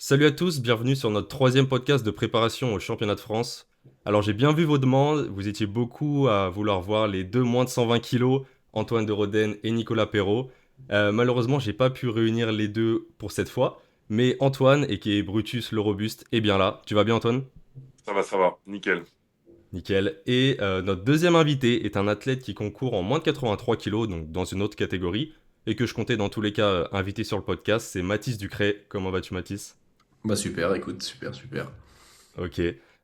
Salut à tous, bienvenue sur notre troisième podcast de préparation au championnat de France. Alors j'ai bien vu vos demandes, vous étiez beaucoup à vouloir voir les deux moins de 120 kilos, Antoine de Rodin et Nicolas Perrault. Malheureusement j'ai pas pu réunir les deux pour cette fois, mais Antoine, et qui est Brutus le Robuste, est bien là. Tu vas bien Antoine? Ça va, nickel. Nickel. Et notre deuxième invité est un athlète qui concourt en moins de 83 kilos, donc dans une autre catégorie, et que je comptais dans tous les cas inviter sur le podcast, c'est Mathis Ducret. Comment vas-tu Mathis? Bah super, écoute, super, super. Ok.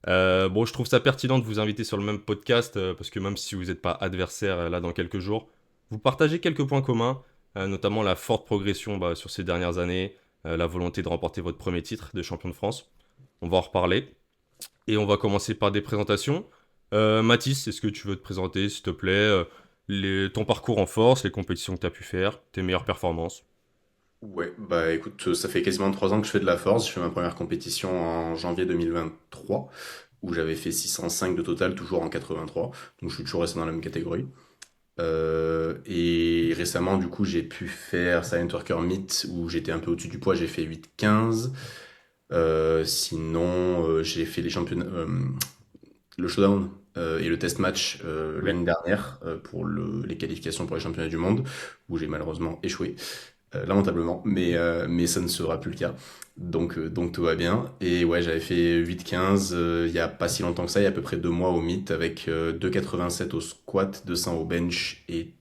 Bon, je trouve ça pertinent de vous inviter sur le même podcast parce que même si vous n'êtes pas adversaire là dans quelques jours, vous partagez quelques points communs, notamment la forte progression sur ces dernières années, la volonté de remporter votre premier titre de champion de France. On va en reparler et on va commencer par des présentations. Mathis, est-ce que tu veux te présenter, s'il te plaît, ton parcours en force, les compétitions que tu as pu faire, tes meilleures performances? Ouais, bah écoute, ça fait quasiment 3 ans que je fais de la force. Je fais ma première compétition en janvier 2023, où j'avais fait 605 de total, toujours en 83. Donc je suis toujours resté dans la même catégorie. Et récemment, du coup, j'ai pu faire Silent Worker Meet, où j'étais un peu au-dessus du poids, j'ai fait 8-15. Sinon, j'ai fait les championnats, le showdown et le test match Oui. l'année dernière pour les qualifications pour les championnats du monde, où j'ai malheureusement échoué. Lamentablement, mais ça ne sera plus le cas. Donc tout va bien. Et ouais, j'avais fait 8-15 il y a pas si longtemps que ça, il y a à peu près 2 mois au meet, avec 2,87 au squat, 200 au bench et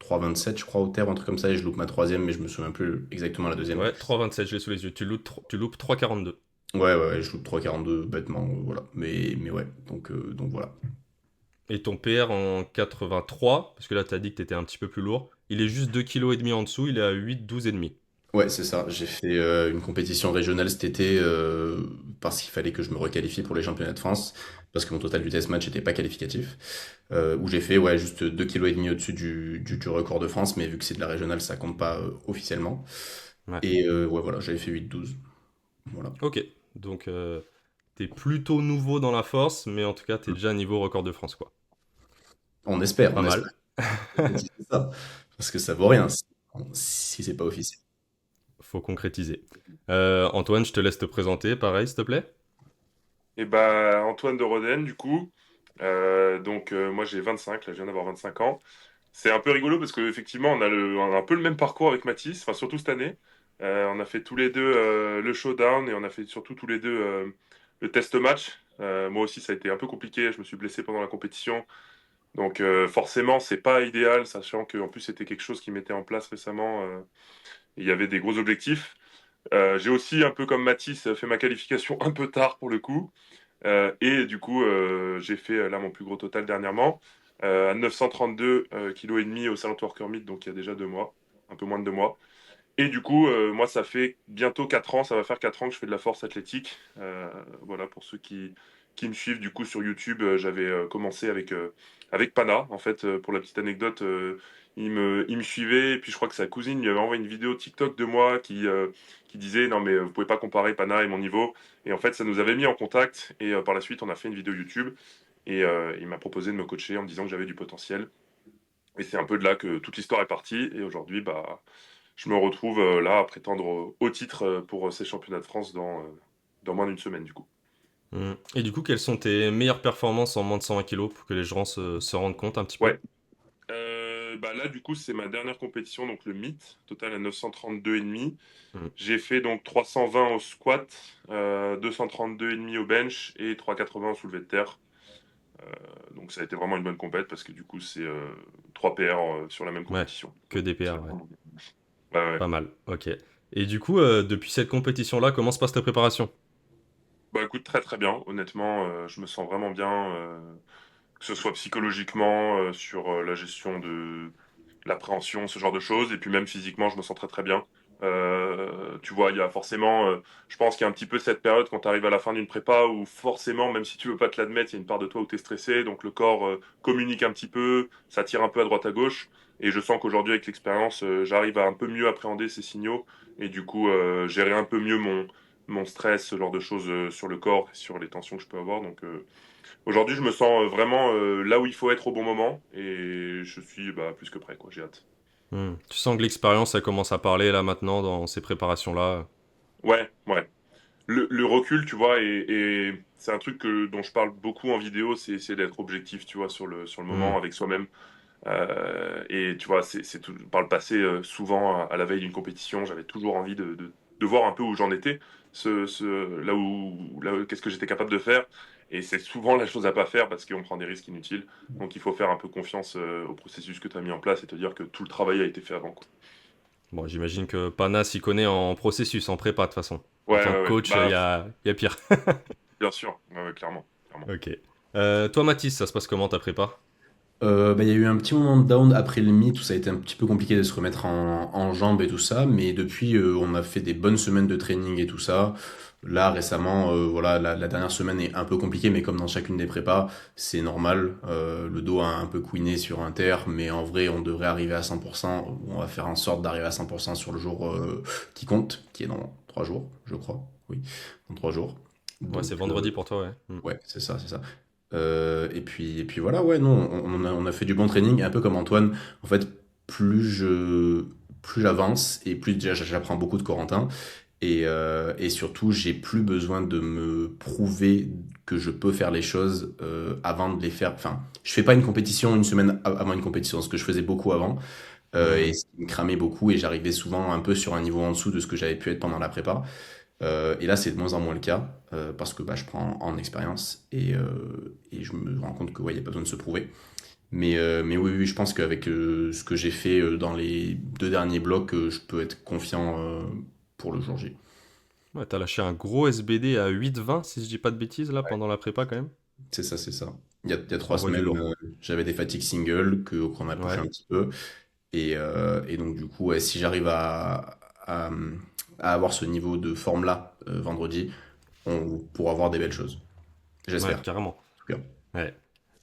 3,27 je crois au terre, un truc comme ça, et je loupe ma troisième, mais je me souviens plus exactement la deuxième. Ouais, 3,27, je l'ai sous les yeux. Tu loupes 3,42. Ouais, je loupe 3,42 bêtement, voilà. Mais ouais, donc voilà. Et ton PR en 83, parce que là, t'as dit que t'étais un petit peu plus lourd, il est juste 2,5 kg en dessous, il est à 8, 12 et demi. Ouais, c'est ça. J'ai fait une compétition régionale cet été parce qu'il fallait que je me requalifie pour les championnats de France, parce que mon total du test match n'était pas qualificatif. Où j'ai fait ouais, juste 2,5 kg au-dessus du record de France, mais vu que c'est de la régionale, ça compte pas officiellement. Ouais. Et ouais, voilà, j'avais fait 8-12. Voilà. Ok. Donc, t'es plutôt nouveau dans la force, mais en tout cas, t'es déjà niveau record de France, quoi. On Pas espère mal. concrétiser ça, parce que ça vaut rien si c'est pas officiel. Faut concrétiser. Antoine, je te laisse te présenter, pareil, s'il te plaît. Et bah, Antoine de Rodin, du coup. Moi, j'ai 25, là, je viens d'avoir 25 ans. C'est un peu rigolo parce qu'effectivement, on a un peu le même parcours avec Mathis, enfin, surtout cette année. On a fait tous les deux le showdown et on a fait surtout tous les deux le test match. Moi aussi, ça a été un peu compliqué. Je me suis blessé pendant la compétition. Donc, forcément, c'est pas idéal, sachant qu'en plus, c'était quelque chose qui mettait en place récemment. Il y avait des gros objectifs. J'ai aussi, un peu comme Mathis, fait ma qualification un peu tard pour le coup. Et du coup, j'ai fait là mon plus gros total dernièrement, à 932 kg et demi au Salon Worker Meet, donc il y a déjà 2 mois, un peu moins de 2 mois. Et du coup, moi, ça fait bientôt 4 ans, ça va faire 4 ans que je fais de la force athlétique. Voilà, pour ceux qui me suivent du coup sur YouTube, j'avais commencé avec Pana. En fait, pour la petite anecdote, il me suivait, et puis je crois que sa cousine lui avait envoyé une vidéo TikTok de moi qui disait non, mais vous pouvez pas comparer Pana et mon niveau. Et en fait, ça nous avait mis en contact, et par la suite, on a fait une vidéo YouTube, et il m'a proposé de me coacher en me disant que j'avais du potentiel. Et c'est un peu de là que toute l'histoire est partie, et aujourd'hui, bah. Je me retrouve là à prétendre au titre pour ces championnats de France dans moins d'une semaine du coup. Et du coup, quelles sont tes meilleures performances en moins de 120 kilos pour que les gens se rendent compte un petit peu? Ouais. Bah là du coup c'est ma dernière compétition, donc le MIT, total à 932,5. Hmm. J'ai fait donc 320 au squat, 232,5 au bench et 380 au soulevé de terre. Donc ça a été vraiment une bonne compète parce que du coup c'est 3 PR sur la même Ouais, compétition. que des C'est PR, ouais. vraiment bien. Ouais, ouais. Pas mal, ok. Et du coup, depuis cette compétition-là, comment se passe ta préparation? Bah écoute, très très bien. Honnêtement, je me sens vraiment bien, que ce soit psychologiquement, sur la gestion de l'appréhension, ce genre de choses, et puis même physiquement, je me sens très très bien. Tu vois, il y a forcément, je pense qu'il y a un petit peu cette période quand tu arrives à la fin d'une prépa où forcément, même si tu veux pas te l'admettre, il y a une part de toi où tu es stressé, donc le corps communique un petit peu, ça tire un peu à droite à gauche, et je sens qu'aujourd'hui, avec l'expérience, j'arrive à un peu mieux appréhender ces signaux, et du coup, gérer un peu mieux mon stress, ce genre de choses sur le corps, et sur les tensions que je peux avoir. Donc aujourd'hui, je me sens vraiment là où il faut être au bon moment et je suis bah, plus que prêt, quoi. J'ai hâte. Tu sens que l'expérience, elle commence à parler là maintenant dans ces préparations-là. Ouais, ouais. le recul, tu vois, et c'est un truc dont je parle beaucoup en vidéo, c'est essayer d'être objectif, tu vois, sur le Hmm. moment avec soi-même. Et tu vois, c'est tout, par le passé, souvent à la veille d'une compétition, j'avais toujours envie de voir un peu où j'en étais, qu'est-ce que j'étais capable de faire. Et c'est souvent la chose à pas faire parce qu'on prend des risques inutiles. Donc il faut faire un peu confiance au processus que tu as mis en place et te dire que tout le travail a été fait avant, quoi. Bon, j'imagine que Pana s'y connaît en processus, en prépa de toute façon. En Ouais, tant que ouais, ouais. coach, Bah, y a pire. bien sûr. Ouais, ouais, clairement. Clairement. Ok. Toi, Mathis, ça se passe comment ta prépa? Bah, il y a eu un petit moment de down après le meet où ça a été un petit peu compliqué de se remettre en jambes et tout ça, mais depuis on a fait des bonnes semaines de training et tout ça. Là récemment, voilà, la dernière semaine est un peu compliquée, mais comme dans chacune des prépas, c'est normal. Le dos a un peu couiné sur Inter, mais en vrai on devrait arriver à 100%. On va faire en sorte d'arriver à 100% sur le jour qui compte, qui est dans 3 jours, je crois. Oui, dans 3 jours. Ouais, c'est Donc, vendredi pour toi, ouais. Hmm. ouais, c'est ça, c'est ça. Et puis voilà, ouais, non, on a fait du bon training, un peu comme Antoine. En fait, plus j'avance et plus déjà j'apprends beaucoup de Corentin. Et surtout, j'ai plus besoin de me prouver que je peux faire les choses avant de les faire. Enfin, je fais pas une compétition une semaine avant une compétition, ce que je faisais beaucoup avant. Et Hmm. ce qui me cramait beaucoup, et j'arrivais souvent un peu sur un niveau en dessous de ce que j'avais pu être pendant la prépa. Et là, c'est de moins en moins le cas parce que bah, je prends en expérience et je me rends compte que ouais, il n'y a pas besoin de se prouver. Mais oui, oui, je pense qu'avec ce que j'ai fait dans les 2 derniers blocs, je peux être confiant pour le jour J. Ouais, t'as lâché un gros SBD à 8,20, si je dis pas de bêtises, là, Ouais. pendant la prépa, quand même. C'est ça, c'est ça. Il y a Ça trois envoie du semaines, lourd. j'avais des fatigues singles qu'on a poussé Ouais. un petit peu. Et donc, du coup, ouais, si j'arrive à avoir ce niveau de forme-là vendredi, on pourra voir des belles choses. Ouais, J'espère, en carrément. tout cas. Ouais.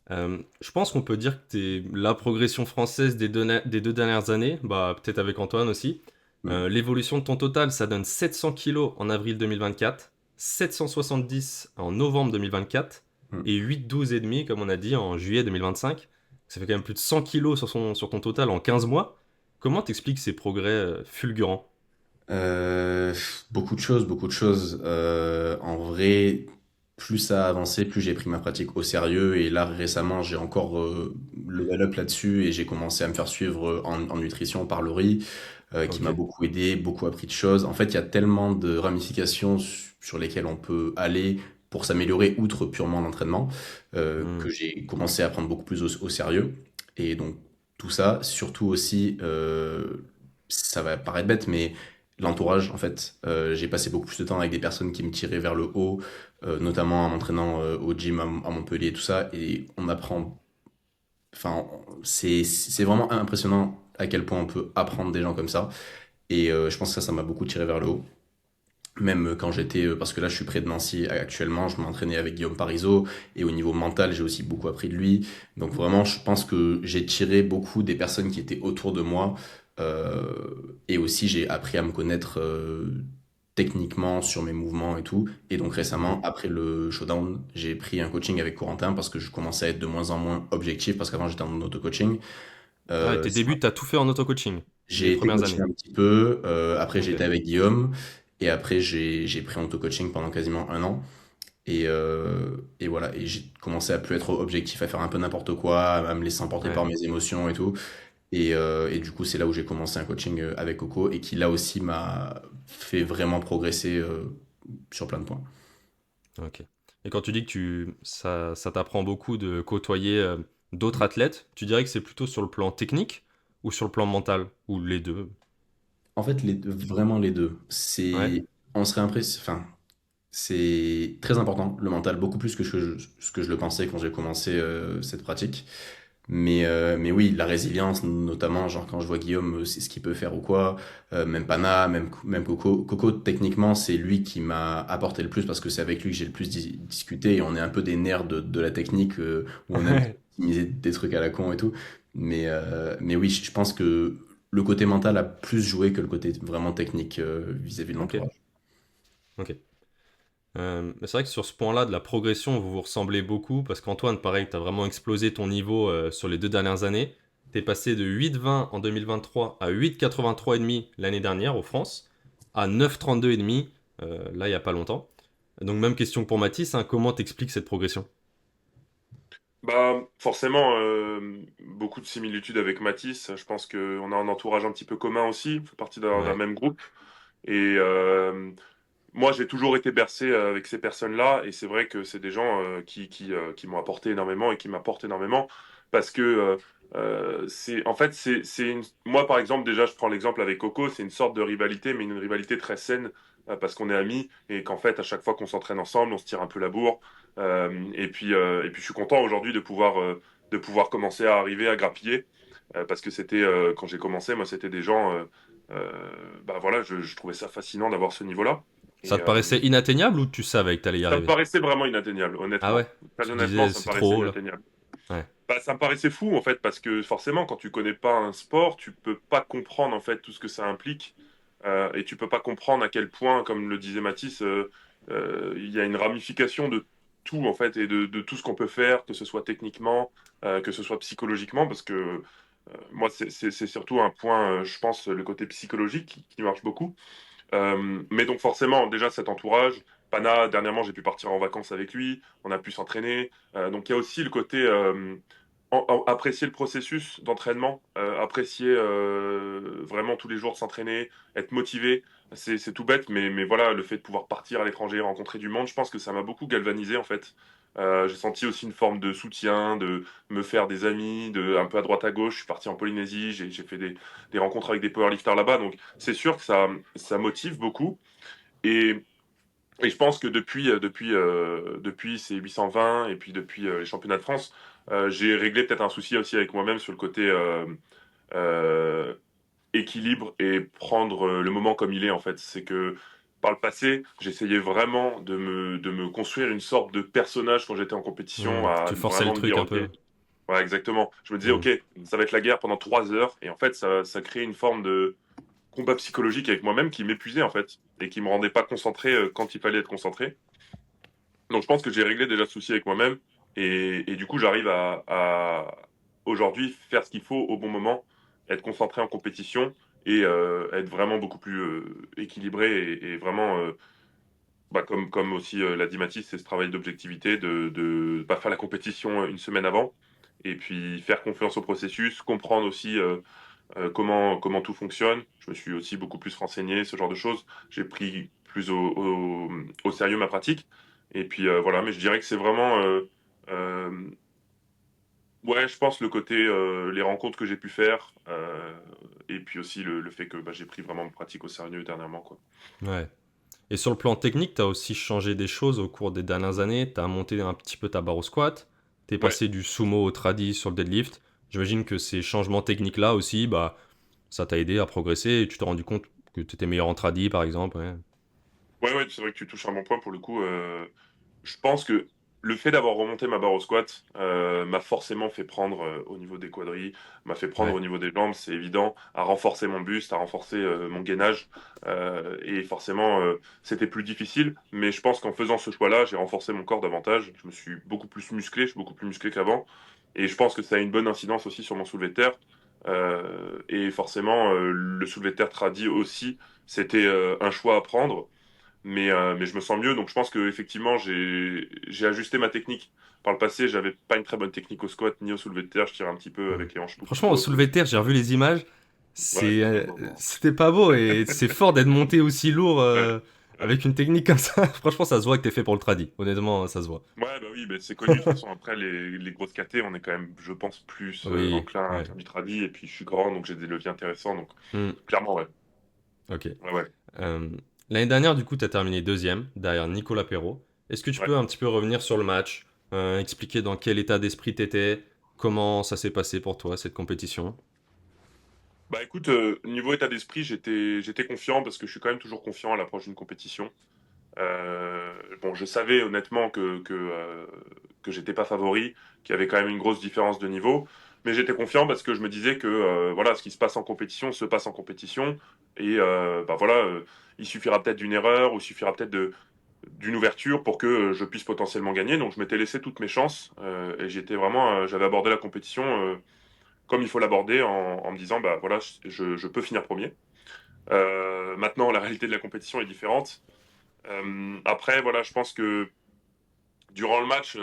Je pense qu'on peut dire que t'es la progression française des 2 dernières années, bah peut-être avec Antoine aussi. Mm. L'évolution de ton total, ça donne 700 kilos en avril 2024, 770 en novembre 2024 Mm. et 8,12 et demi, comme on a dit, en juillet 2025. Ça fait quand même plus de 100 kilos sur ton total en 15 mois. Comment t'expliques ces progrès fulgurants? Euh, Beaucoup de choses, beaucoup de choses. En vrai, plus ça a avancé, plus j'ai pris ma pratique au sérieux. Et là, récemment, j'ai encore level up là-dessus et j'ai commencé à me faire suivre en nutrition par Laurie, qui Ok. m'a beaucoup aidé, beaucoup appris de choses. En fait, il y a tellement de ramifications sur lesquelles on peut aller pour s'améliorer outre purement l'entraînement, Hmm. que j'ai commencé à prendre beaucoup plus au sérieux. Et donc, tout ça, surtout aussi, ça va paraître bête, mais l'entourage en fait. J'ai passé beaucoup plus de temps avec des personnes qui me tiraient vers le haut, notamment en m'entraînant au gym à Montpellier et tout ça, et on apprend, enfin c'est vraiment impressionnant à quel point on peut apprendre des gens comme ça, et je pense que ça m'a beaucoup tiré vers le haut. Même quand j'étais, parce que là je suis près de Nancy actuellement, je m'entraînais avec Guillaume Parisot, et au niveau mental j'ai aussi beaucoup appris de lui. Donc vraiment je pense que j'ai tiré beaucoup des personnes qui étaient autour de moi, et aussi j'ai appris à me connaître techniquement sur mes mouvements et tout. Et donc Mhm. récemment, après le showdown, j'ai pris un coaching avec Corentin parce que je commençais à être de moins en moins objectif, parce qu'avant j'étais en auto-coaching. Ah, et Euh, tes débuts, t'as tout fait en auto-coaching, les j'ai été premières coaché années. un petit peu, après j'ai Ok. été avec Guillaume, et après j'ai pris un auto-coaching pendant quasiment un an. Et voilà, et j'ai commencé à plus être objectif, à faire un peu n'importe quoi, à me laisser emporter Ouais. par mes émotions et tout. Et du coup, c'est là où j'ai commencé un coaching avec Coco, et qui là aussi m'a fait vraiment progresser sur plein de points. Ok. Et quand tu dis que ça t'apprend beaucoup de côtoyer d'autres athlètes, tu dirais que c'est plutôt sur le plan technique ou sur le plan mental? Ou les deux? En fait, vraiment les deux. Ouais. On serait enfin, c'est très important, le mental, beaucoup plus que ce que je le pensais quand j'ai commencé cette pratique. Mais oui, la résilience, notamment, genre quand je vois Guillaume, c'est ce qu'il peut faire ou quoi, même Pana, même Coco. Coco, techniquement, c'est lui qui m'a apporté le plus parce que c'est avec lui que j'ai le plus discuté, et on est un peu des nerds de la technique, où on aime Ouais. optimiser des trucs à la con et tout. Mais oui, je pense que le côté mental a plus joué que le côté vraiment technique vis-à-vis de Ok. l'entourage. Ok. Mais c'est vrai que sur ce point-là de la progression, vous vous ressemblez beaucoup parce qu'Antoine, pareil, t'as vraiment explosé ton niveau sur les 2 dernières années. T'es passé de 8,20 en 2023 à 8,83,5 l'année dernière aux France, à 9,32,5 là, il n'y a pas longtemps. Donc, même question pour Mathis, hein, comment t'expliques cette progression? Bah, forcément, beaucoup de similitudes avec Mathis. Je pense qu'on a un entourage un petit peu commun aussi. On fait partie d'un Ouais, même groupe. Et moi, j'ai toujours été bercé avec ces personnes-là. Et c'est vrai que c'est des gens qui m'ont apporté énormément et qui m'apportent énormément. Parce que, en fait, moi, par exemple, déjà, je prends l'exemple avec Coco. C'est une sorte de rivalité, mais une rivalité très saine. Parce qu'on est amis et qu'en fait, à chaque fois qu'on s'entraîne ensemble, on se tire un peu la bourre. Et puis, je suis content aujourd'hui de pouvoir commencer à arriver à grappiller. Parce que c'était, quand j'ai commencé, moi, c'était des gens. Bah voilà, je trouvais ça fascinant d'avoir ce niveau-là. ça Et te paraissait inatteignable ou tu savais que t'allais y ça me arriver? paraissait vraiment inatteignable, Ah ouais? honnêtement. Très Tu te honnêtement, disais, ça me c'est paraissait trop haut là? inatteignable. Ouais. Bah, ça me paraissait fou, en fait, parce que forcément, quand tu connais pas un sport, tu peux pas comprendre, en fait, tout ce que ça implique. Et tu peux pas comprendre à quel point, comme le disait Mathis, il y a une ramification de tout, en fait, et de tout ce qu'on peut faire, que ce soit techniquement, que ce soit psychologiquement, parce que moi, c'est surtout un point, je pense, le côté psychologique qui marche beaucoup. Mais donc forcément, déjà cet entourage, Pana, dernièrement j'ai pu partir en vacances avec lui, on a pu s'entraîner. Donc il y a aussi le côté apprécier le processus d'entraînement, apprécier vraiment tous les jours s'entraîner, être motivé. C'est tout bête, mais voilà, le fait de pouvoir partir à l'étranger, rencontrer du monde, je pense que ça m'a beaucoup galvanisé en fait. J'ai senti aussi une forme de soutien, de me faire des amis, un peu à droite à gauche. Je suis parti en Polynésie, j'ai fait des rencontres avec des powerlifters là-bas, donc c'est sûr que ça motive beaucoup. Et, et je pense que depuis ces 820 et puis depuis les championnats de France, j'ai réglé peut-être un souci aussi avec moi-même sur le côté euh, équilibre et prendre le moment comme il est en fait. C'est que par le passé, j'essayais vraiment de me construire une sorte de personnage quand j'étais en compétition, à Tu forçais le vraiment me truc dire, un ok, peu. ouais, exactement. Je me disais, Hmm. ok, ça va être la guerre pendant 3 heures, et en fait, ça crée une forme de combat psychologique avec moi-même qui m'épuisait en fait et qui me rendait pas concentré quand il fallait être concentré. Donc je pense que j'ai réglé déjà ce souci avec moi-même et du coup j'arrive à aujourd'hui faire ce qu'il faut au bon moment, être concentré en compétition et être vraiment beaucoup plus équilibré et vraiment bah, comme aussi l'a dit Mathis, c'est ce travail d'objectivité de pas faire la compétition une semaine avant et puis faire confiance au processus, comprendre aussi comment tout fonctionne. Je me suis aussi beaucoup plus renseigné, ce genre de choses. J'ai pris plus au sérieux ma pratique. Et puis voilà, mais je dirais que c'est vraiment, euh, ouais, je pense le côté, les rencontres que j'ai pu faire, et puis aussi le fait que bah, j'ai pris vraiment ma pratique au sérieux dernièrement, quoi. Ouais. Et sur le plan technique, tu as aussi changé des choses au cours des dernières années. Tu as monté un petit peu ta barre au squat. Tu es Ouais. passé du sumo au tradi sur le deadlift. J'imagine que ces changements techniques-là aussi, bah, ça t'a aidé à progresser et tu t'es rendu compte que tu étais meilleur en tradi, par exemple. Ouais. Ouais, ouais, c'est vrai que tu touches un bon point pour le coup. Je pense que le fait d'avoir remonté ma barre au squat m'a forcément fait prendre au niveau des quadris, m'a fait prendre Ouais. au niveau des jambes, c'est évident, à renforcer mon buste, à renforcer mon gainage. Et forcément, c'était plus difficile. Mais je pense qu'en faisant ce choix-là, j'ai renforcé mon corps davantage. Je me suis beaucoup plus musclé, je suis beaucoup plus musclé qu'avant. Et je pense que ça a une bonne incidence aussi sur mon soulevé de terre. Et forcément, le soulevé de terre tradi aussi, c'était un choix à prendre mais je me sens mieux. Donc je pense que effectivement j'ai ajusté ma technique. Par le passé, j'avais pas une très bonne technique au squat ni au soulevé de terre. Je tirais un petit peu Hmm. avec les hanches beaucoup Franchement, trop au hautes. soulevé de terre, j'ai revu les images. Ouais, C'est, non, euh, non, non. c'était pas beau et c'est fort d'être monté aussi lourd Ouais, ouais. avec une technique comme ça. Franchement, ça se voit que t'es fait pour le tradi. Honnêtement, ça se voit. Ouais, bah oui, mais c'est connu. De toute façon, après, les grosses KT, on est quand même, je pense, plus Oui, enclin à ouais. faire du tradi. Et puis, je suis grand, donc j'ai des leviers intéressants. Donc, Hmm. clairement, ouais. Ok. Ouais, ouais. Euh, L'année dernière, du coup, tu as terminé deuxième derrière Nicolas Perrault. Est-ce que tu Ouais. peux un petit peu revenir sur le match, expliquer dans quel état d'esprit t'étais, comment ça s'est passé pour toi cette compétition? Bah écoute, niveau état d'esprit, j'étais confiant parce que je suis quand même toujours confiant à l'approche d'une compétition. Bon, je savais honnêtement que j'étais pas favori, qu'il y avait quand même une grosse différence de niveau, mais j'étais confiant parce que je me disais que voilà, ce qui se passe en compétition se passe en compétition et bah voilà, il suffira peut-être d'une erreur ou il suffira peut-être d'une ouverture pour que je puisse potentiellement gagner. Donc je m'étais laissé toutes mes chances et j'avais abordé la compétition comme il faut l'aborder en me disant bah voilà, je peux finir premier. Maintenant, la réalité de la compétition est différente. Après, voilà, je pense que durant le match,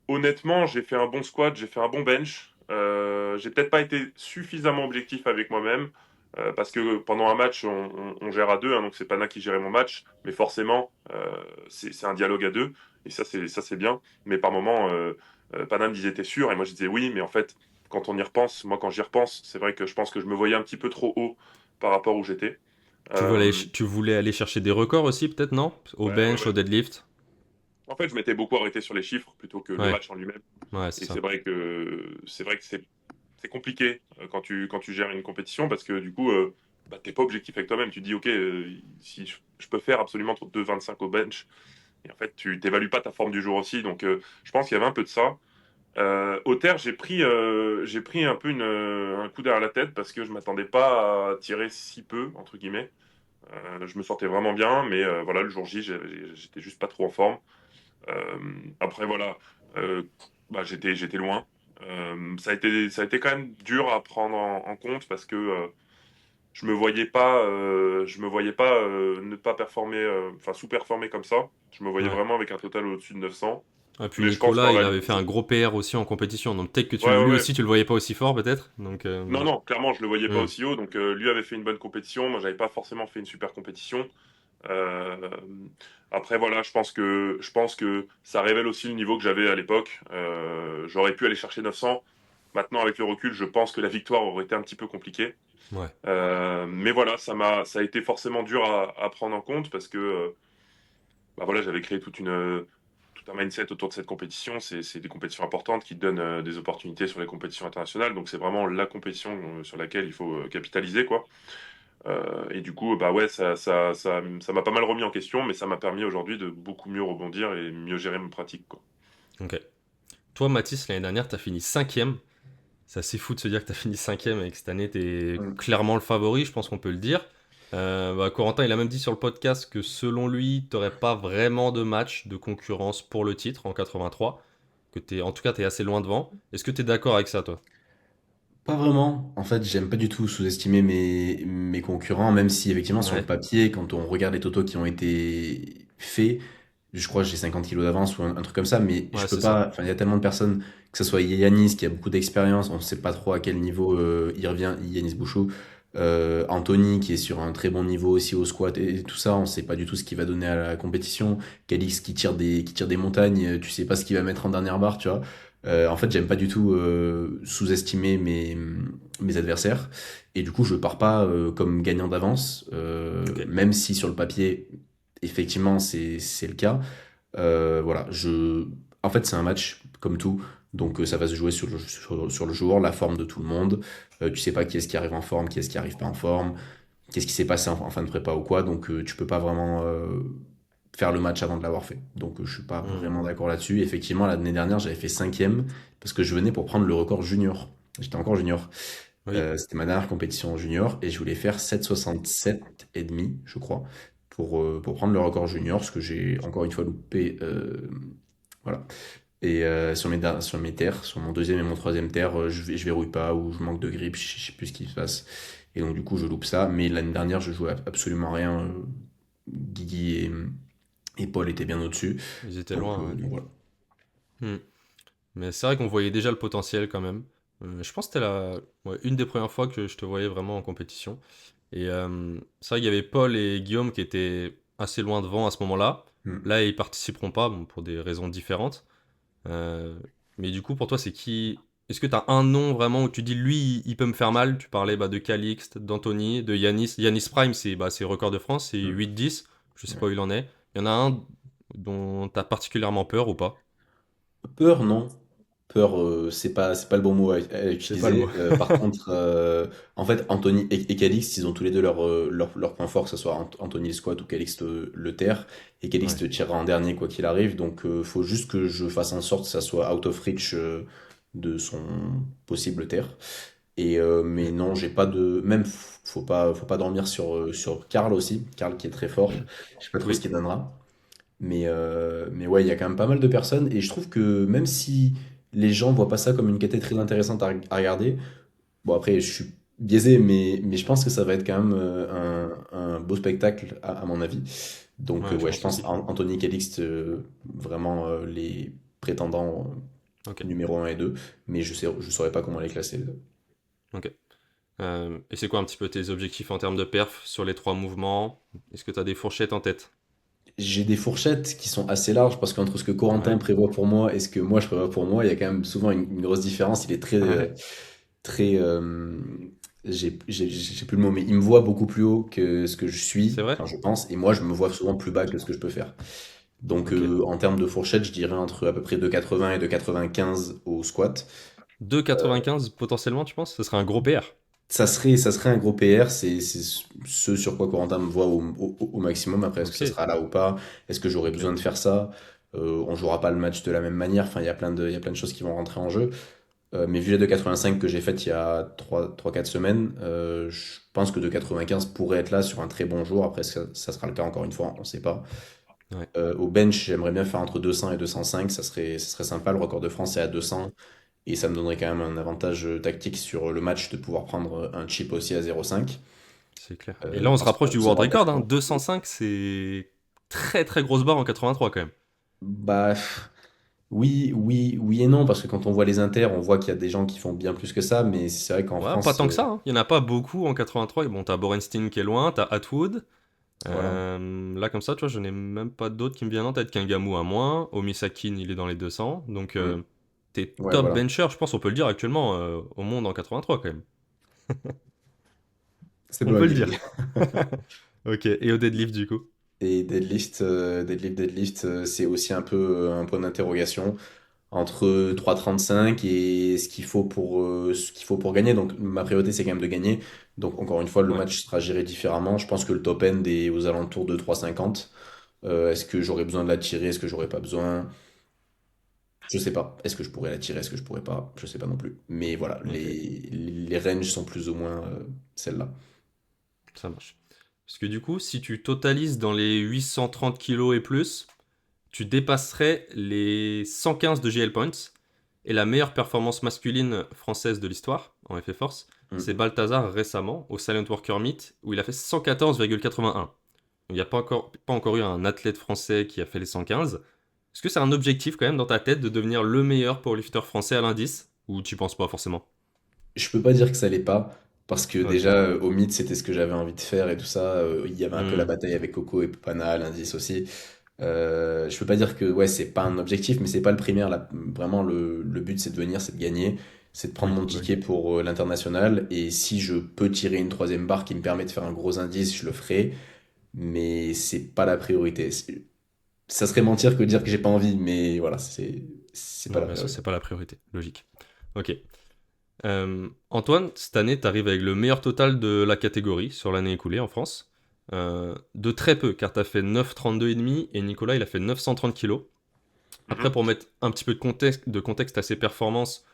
honnêtement, j'ai fait un bon squat, j'ai fait un bon bench. J'ai peut-être pas été suffisamment objectif avec moi-même parce que pendant un match, on gère à deux, hein, donc c'est Pana qui gérait mon match, mais forcément, c'est un dialogue à deux et ça c'est bien. Mais par moment, Pana me disait t'es sûr et moi je disais oui, mais en fait, quand on y repense, moi quand j'y repense, c'est vrai que je pense que je me voyais un petit peu trop haut par rapport où j'étais. Euh, Tu voulais aller chercher des records aussi, peut-être, non? Au ouais, ouais, bench, au ouais. deadlift? En fait, je m'étais beaucoup arrêté sur les chiffres plutôt que le Ouais, match en lui-même. ouais, c'est Et ça. c'est vrai que c'est compliqué quand tu gères une compétition parce que du coup, bah, t'es pas objectif avec toi-même. Tu te dis, ok, si je peux faire absolument 2,25 au bench, et en fait, tu t'évalues pas ta forme du jour aussi. Donc, je pense qu'il y avait un peu de ça. Au terre, j'ai pris un peu un coup derrière la tête parce que je m'attendais pas à tirer si peu, entre guillemets. Je me sentais vraiment bien, mais voilà, le jour J, j'étais juste pas trop en forme. Après, voilà, euh, bah, j'étais loin. Ça a été quand même dur à prendre en compte parce que je me voyais pas ne pas performer, enfin sous-performer comme ça. Je me voyais Ouais. vraiment avec un total au-dessus de 900. Et puis Mais je pense Nicolas, qu'en il avait réalité, fait un gros PR aussi en compétition, donc peut-être que ouais, ouais, lui ouais. aussi tu le voyais pas aussi fort, peut-être. Donc, Non, non, clairement, je le voyais pas hmm. aussi haut. Donc, lui avait fait une bonne compétition. Moi, j'avais pas forcément fait une super compétition. Euh, Après, voilà, je pense que ça révèle aussi le niveau que j'avais à l'époque. J'aurais pu aller chercher 900. Maintenant, avec le recul, je pense que la victoire aurait été un petit peu compliquée. Ouais. Mais voilà, ça a été forcément dur à prendre en compte parce que bah voilà, j'avais créé tout un mindset autour de cette compétition. C'est des compétitions importantes qui te donnent des opportunités sur les compétitions internationales. Donc, c'est vraiment la compétition sur laquelle il faut capitaliser, quoi. Et du coup, bah ouais, ça m'a pas mal remis en question, mais ça m'a permis aujourd'hui de beaucoup mieux rebondir et mieux gérer mes pratiques, quoi. Ok. Toi, Mathis, l'année dernière, t'as fini cinquième. C'est assez fou de se dire que t'as fini cinquième et que cette année, t'es Mm. clairement le favori, je pense qu'on peut le dire. Corentin, il a même dit sur le podcast que selon lui, t'aurais pas vraiment de match de concurrence pour le titre en 83. En tout cas, t'es assez loin devant. Est-ce que t'es d'accord avec ça, toi? Pas vraiment. En fait, j'aime pas du tout sous-estimer mes concurrents, même si effectivement sur le Ouais, papier, quand on regarde les totaux qui ont été faits, je crois que j'ai 50 kilos d'avance ou un truc comme ça, mais je ouais, peux c'est ça. pas. Enfin, il y a tellement de personnes, que ce soit Yanis qui a beaucoup d'expérience, on sait pas trop à quel niveau il revient, Yanis Bouchot, Anthony qui est sur un très bon niveau aussi au squat et tout ça, on sait pas du tout ce qu'il va donner à la compétition. Calix qui tire des montagnes, tu sais pas ce qu'il va mettre en dernière barre, tu vois. En fait, j'aime pas du tout sous-estimer mes adversaires. Et du coup, je pars pas comme gagnant d'avance, Ok. même si sur le papier, effectivement, c'est le cas. Voilà, en fait, c'est un match comme tout. Donc, ça va se jouer sur le jour, la forme de tout le monde. Tu sais pas qui est-ce qui arrive en forme, qui est-ce qui arrive pas en forme, qu'est-ce qui s'est passé en fin de prépa ou quoi. Donc, tu peux pas vraiment faire le match avant de l'avoir fait. Donc, je suis pas Hmm. vraiment d'accord là-dessus. Effectivement, l'année dernière, j'avais fait cinquième parce que je venais pour prendre le record junior. J'étais encore junior. Oui. C'était ma dernière compétition en junior et je voulais faire 7,67 et demi, je crois, pour prendre le record junior, ce que j'ai encore une fois loupé. Voilà. Et sur mes terres, sur mon deuxième et mon troisième terre, je verrouille pas ou je manque de grip, je sais plus ce qui se passe. Et donc du coup, je loupe ça. Mais l'année dernière, je jouais absolument rien. Guigui et Paul étaient bien au-dessus. Ils étaient Donc, loin, donc voilà. ouais. Hmm. Mais c'est vrai qu'on voyait déjà le potentiel quand même. Je pense que c'était une des premières fois que je te voyais vraiment en compétition. Et c'est vrai qu'il y avait Paul et Guillaume qui étaient assez loin devant à ce moment-là. Hmm. Là, ils participeront pas, bon, pour des raisons différentes. Euh, mais du coup, pour toi, c'est qui? Est-ce que tu as un nom vraiment où tu dis lui, il peut me faire mal? Tu parlais de Calixte, d'Anthony, de Yanis. Yanis Prime, c'est record de France, c'est Hmm. 8-10. Je sais Ouais. pas où il en est. Il y en a un dont tu as particulièrement peur ou pas? Peur, non. Peur, c'est pas le bon mot à C'est pas le mot. utiliser. Par contre, en fait, Anthony et Calixte, ils ont tous les deux leur point fort, que ce soit Anthony le squat ou Calixte le terre. Et Ouais. Calixte tirera en dernier, quoi qu'il arrive. Donc, faut juste que je fasse en sorte que ça soit out of reach de son possible terre. Mais Mm. non, j'ai pas de. Même, faut pas dormir sur Karl aussi. Karl qui est très fort. Je sais pas trop ce Oui. qu'il donnera. Mais ouais, il y a quand même pas mal de personnes. Et je trouve que même si les gens voient pas ça comme une quête très intéressante à regarder, bon après, biaisé, mais je pense que ça va être quand même un beau spectacle, à mon avis. Donc, Ouais, je ouais, je pense pense aussi. Anthony Calixte, vraiment les prétendants Ok, numéro un et 2, mais je saurais pas comment les classer. ok. Et c'est quoi un petit peu tes objectifs en termes de perf sur les trois mouvements? Est-ce que tu as des fourchettes en tête? J'ai des fourchettes qui sont assez larges parce qu'entre ce que Corentin Ouais, prévoit pour moi et ce que moi je prévois pour moi, il y a quand même souvent une grosse différence. Il est très, ouais, très, j'ai plus le mot, mais il me voit beaucoup plus haut que ce que je c'est suis, vrai? enfin je pense, et moi je me vois souvent plus bas que ce que je peux faire. Donc Ok. en termes de fourchette, je dirais entre à peu près 2,80 et 2,95 au squat. 2,95 potentiellement, tu penses? Ce serait un gros PR. Ça serait un gros PR, c'est ce sur quoi Corentin me voit au maximum. Après, est-ce que Ok, ça sera là ou pas? Est-ce que j'aurai ok. besoin de faire ça? On jouera pas le match de la même manière. Enfin, il y a plein de choses qui vont rentrer en jeu. Mais vu la 2,85 que j'ai faite il y a 3 4 semaines, je pense que 2,95 pourrait être là sur un très bon jour. Après, ça sera le cas encore une fois, on ne sait pas. Ouais, Au bench, j'aimerais bien faire entre 200 et 205. Ça serait sympa. Le record de France est à 200. Et ça me donnerait quand même un avantage tactique sur le match de pouvoir prendre un chip aussi à 0,5. c'est clair. Et là, on se Parce rapproche qu'on du se world rappelle record, hein. souvent. 205, c'est très très grosse barre en 83 quand même. Bah, oui, oui, oui et non, parce que quand on voit les inters, on voit qu'il y a des gens qui font bien plus que ça, mais c'est vrai qu'en Ouais, pas France, tant que ça, hein. Il n'y en a pas beaucoup en 83. Et bon, t'as Borenstein qui est loin, t'as Atwood. voilà. Là, comme ça, tu vois, je n'ai même pas d'autres qui me viennent en tête. Kangamu à moins. Omisakin, il est dans les 200. Donc, Mm. t'es Ouais, top voilà. bencher, je pense, on peut le dire actuellement, au monde en 83 quand même. C'est On pas peut mal le dit. dire. Ok, et au deadlift du coup? Et deadlift, c'est aussi un peu un point d'interrogation entre 3,35 et ce qu'il faut pour gagner. Donc, ma priorité, c'est quand même de gagner. Donc, encore une fois, le Ouais, match sera géré différemment. Je pense que le top end est aux alentours de 3,50. Est-ce que j'aurais besoin de la tirer? Est-ce que j'aurais pas besoin? Je sais pas. Est-ce que je pourrais la tirer? Est-ce que je pourrais pas? Je sais pas non plus. Mais voilà, ok, les ranges sont plus ou moins celles-là. ça marche. Parce que du coup, si tu totalises dans les 830 kilos et plus, tu dépasserais les 115 de GL Points. Et la meilleure performance masculine française de l'histoire, en FA Force, c'est Mm. Balthazar récemment, au Silent Worker Meet, où il a fait 114,81. Il n'y a pas encore eu un athlète français qui a fait les 115. Est-ce que c'est un objectif quand même dans ta tête de devenir le meilleur powerlifter français à l'indice? Ou tu penses pas forcément? Je peux pas dire que ça l'est pas, parce que Ok. déjà, au mythe, c'était ce que j'avais envie de faire et tout ça. Il y avait un peu la Hmm. bataille avec Coco et Popana, l'indice aussi. Je peux pas dire que ouais, c'est pas un objectif, mais c'est pas le primaire. Là. Vraiment, le but, c'est de venir, c'est de gagner, c'est de prendre Oui, mon bah oui. ticket pour l'international. Et si je peux tirer une troisième barre qui me permet de faire un gros indice, je le ferai. Mais c'est pas la priorité. Ça serait mentir que de dire que j'ai pas envie, mais voilà, c'est pas Non, la bien sûr, priorité. c'est pas la priorité. Logique. Ok. Antoine, cette année, tu arrives avec le meilleur total de la catégorie sur l'année écoulée en France. De très peu, car tu as fait 9,32,5 et Nicolas, il a fait 930 kilos. Après, Mhm. pour mettre un petit peu de contexte à ses performances,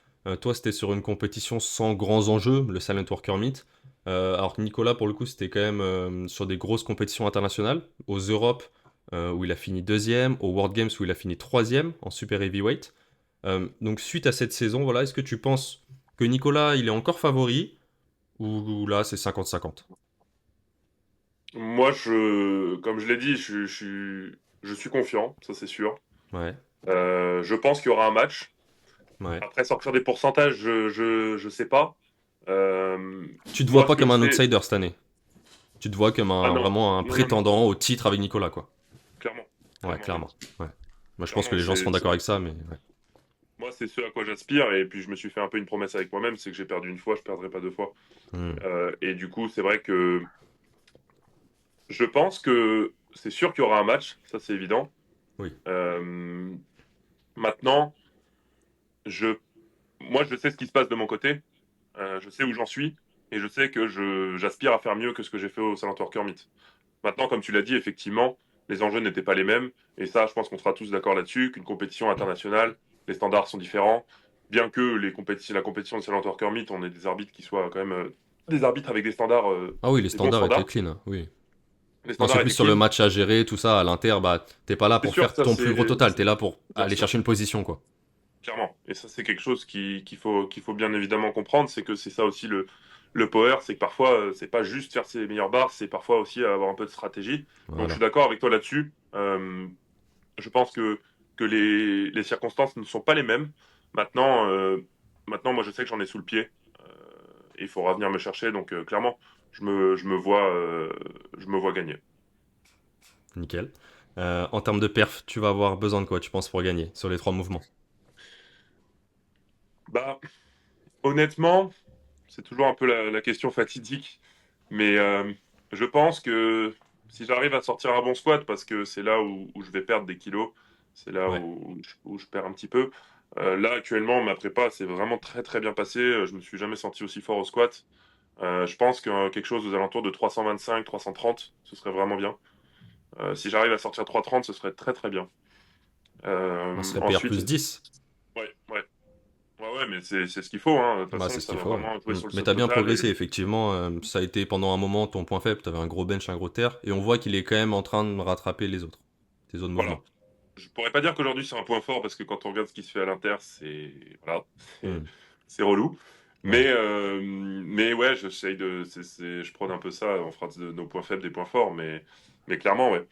toi, c'était sur une compétition sans grands enjeux, le Silent Worker Meet. Alors que Nicolas, pour le coup, c'était quand même sur des grosses compétitions internationales, aux Europes, où il a fini deuxième, aux World Games, où il a fini troisième en Super Heavyweight. Donc, suite à cette saison, voilà, est-ce que tu penses que Nicolas, il est encore favori, ou là, c'est 50-50? Moi, comme je l'ai dit, je suis confiant, ça c'est sûr. Ouais, Je pense qu'il y aura un match. ouais. Après, sortir des pourcentages, je sais pas. Tu te vois Moi, ce pas que comme je un sais. outsider cette année. Tu te vois comme Ah non, vraiment un non, non, non, prétendant au titre avec Nicolas, quoi. clairement. Ouais, Clairement, clairement. Ouais. Moi, je pense que clairement, les gens seront d'accord avec ça, mais ouais. moi, c'est ce à quoi j'aspire. Et puis, je me suis fait un peu une promesse avec moi-même, c'est que j'ai perdu une fois, je perdrai pas deux fois. Hmm. Et du coup, c'est vrai que je pense que c'est sûr qu'il y aura un match, ça c'est évident. Oui, Euh, Maintenant, je, moi, je sais ce qui se passe de mon côté. Je sais où j'en suis et je sais que j'aspire à faire mieux que ce que j'ai fait au Salon Worker Meet. Maintenant, comme tu l'as dit, effectivement, les enjeux n'étaient pas les mêmes et ça, je pense qu'on sera tous d'accord là-dessus, qu'une compétition internationale, les standards sont différents. Bien que la compétition de Salon Worker Meet, on ait des arbitres qui soient quand même des arbitres avec des standards, ah oui, les des bons standards étaient standards. clean, hein, oui. Les Non, c'est standards plus étaient sur le clean. match à gérer, tout ça, à l'Inter, bah, t'es pas là C'est pour sûr, faire ça ton plus c'est gros total, t'es là pour bien aller sûr. chercher une position, quoi. Clairement. Et ça, c'est quelque chose qu'il faut bien évidemment comprendre, c'est que c'est ça aussi le power, c'est que parfois, c'est pas juste faire ses meilleures barres, c'est parfois aussi avoir un peu de stratégie. Donc je Voilà. suis d'accord avec toi là-dessus. Je pense que les circonstances ne sont pas les mêmes. Maintenant, maintenant, moi, je sais que j'en ai sous le pied. Et il faudra venir me chercher. Donc, clairement, je me vois gagner. Nickel. En termes de perf, tu vas avoir besoin de quoi, tu penses, pour gagner sur les 3 mouvements? Bah, honnêtement, c'est toujours un peu la question fatidique. Mais je pense que si j'arrive à sortir un bon squat, parce que c'est là où je vais perdre des kilos, c'est là Ouais. où je perds un petit peu. Là, actuellement, ma prépa s'est vraiment très très bien passée. Je me suis jamais senti aussi fort au squat. Je pense que quelque chose aux alentours de 325, 330, ce serait vraiment bien. Si j'arrive à sortir 330, ce serait très très bien. On serait PR Ensuite, plus 10. ouais, ouais, ouais, mais c'est ce qu'il faut, hein. De toute Bah, c'est façon, ce ça qu'il va faut. vraiment jouer sur le Mais t'as bien total. progressé, effectivement. Ça a été pendant un moment ton point faible. T'avais un gros bench, un gros terre. Et on voit qu'il est quand même en train de rattraper les autres. Tes autres Voilà. mouvements. Je pourrais pas dire qu'aujourd'hui c'est un point fort parce que quand on regarde ce qui se fait à l'Inter, c'est voilà, c'est Hmm. c'est relou. Ouais. Mais ouais, je prône un peu ça. On fera de nos points faibles des points forts, mais clairement ouais.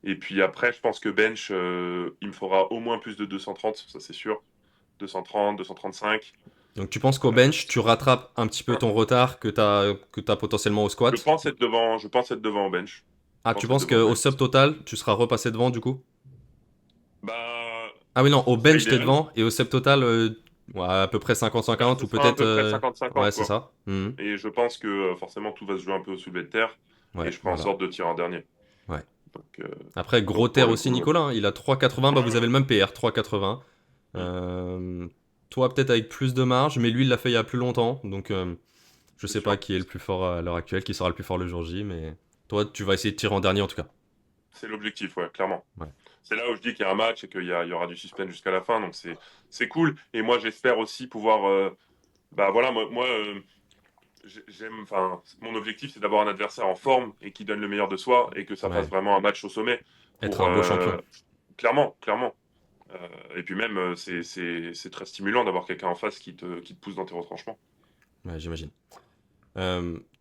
Et puis après, je pense que bench, il me faudra au moins plus de 230, ça c'est sûr. 230, 235. Donc tu penses qu'au Euh, bench, tu rattrapes un petit peu ton retard que t'as potentiellement au squat? je pense être devant au bench. Je Ah, tu pense être penses devant au qu'au bench. sub total, tu seras repassé devant du coup? Bah, Ah oui, non, au ce serait bench t'es idéal. devant et au sub total, ouais, à peu près Bah, 50-50 ce ou sera à peut-être. peu près Ouais, 50-50 c'est quoi. ça. Mhm. Et je pense que forcément tout va se jouer un peu au soulevé de terre et Ouais, je ferai en voilà. sorte de tirer en dernier. Ouais. Donc, Après, gros donc pour terre le aussi, coup, Nicolas, hein. Il a 3,80. Bah, ouais, vous avez ouais. le même PR, 3,80. Mm. Euh, Toi, peut-être avec plus de marge, mais lui, il l'a fait il y a plus longtemps. Donc, je C'est sais pas sûr. qui est le plus fort à l'heure actuelle, qui sera le plus fort le jour J, mais toi, tu vas essayer de tirer en dernier en tout cas. C'est l'objectif, ouais, clairement. Ouais. C'est là où je dis qu'il y a un match et il y aura du suspense jusqu'à la fin, donc c'est cool. Et moi, j'espère aussi pouvoir, bah voilà, moi j'aime, enfin, mon objectif, c'est d'avoir un adversaire en forme et qui donne le meilleur de soi et que ça fasse Ouais. vraiment un match au sommet. Être Pour un beau champion. clairement, clairement. Et puis même, c'est très stimulant d'avoir quelqu'un en face qui te pousse dans tes retranchements. Ouais, j'imagine.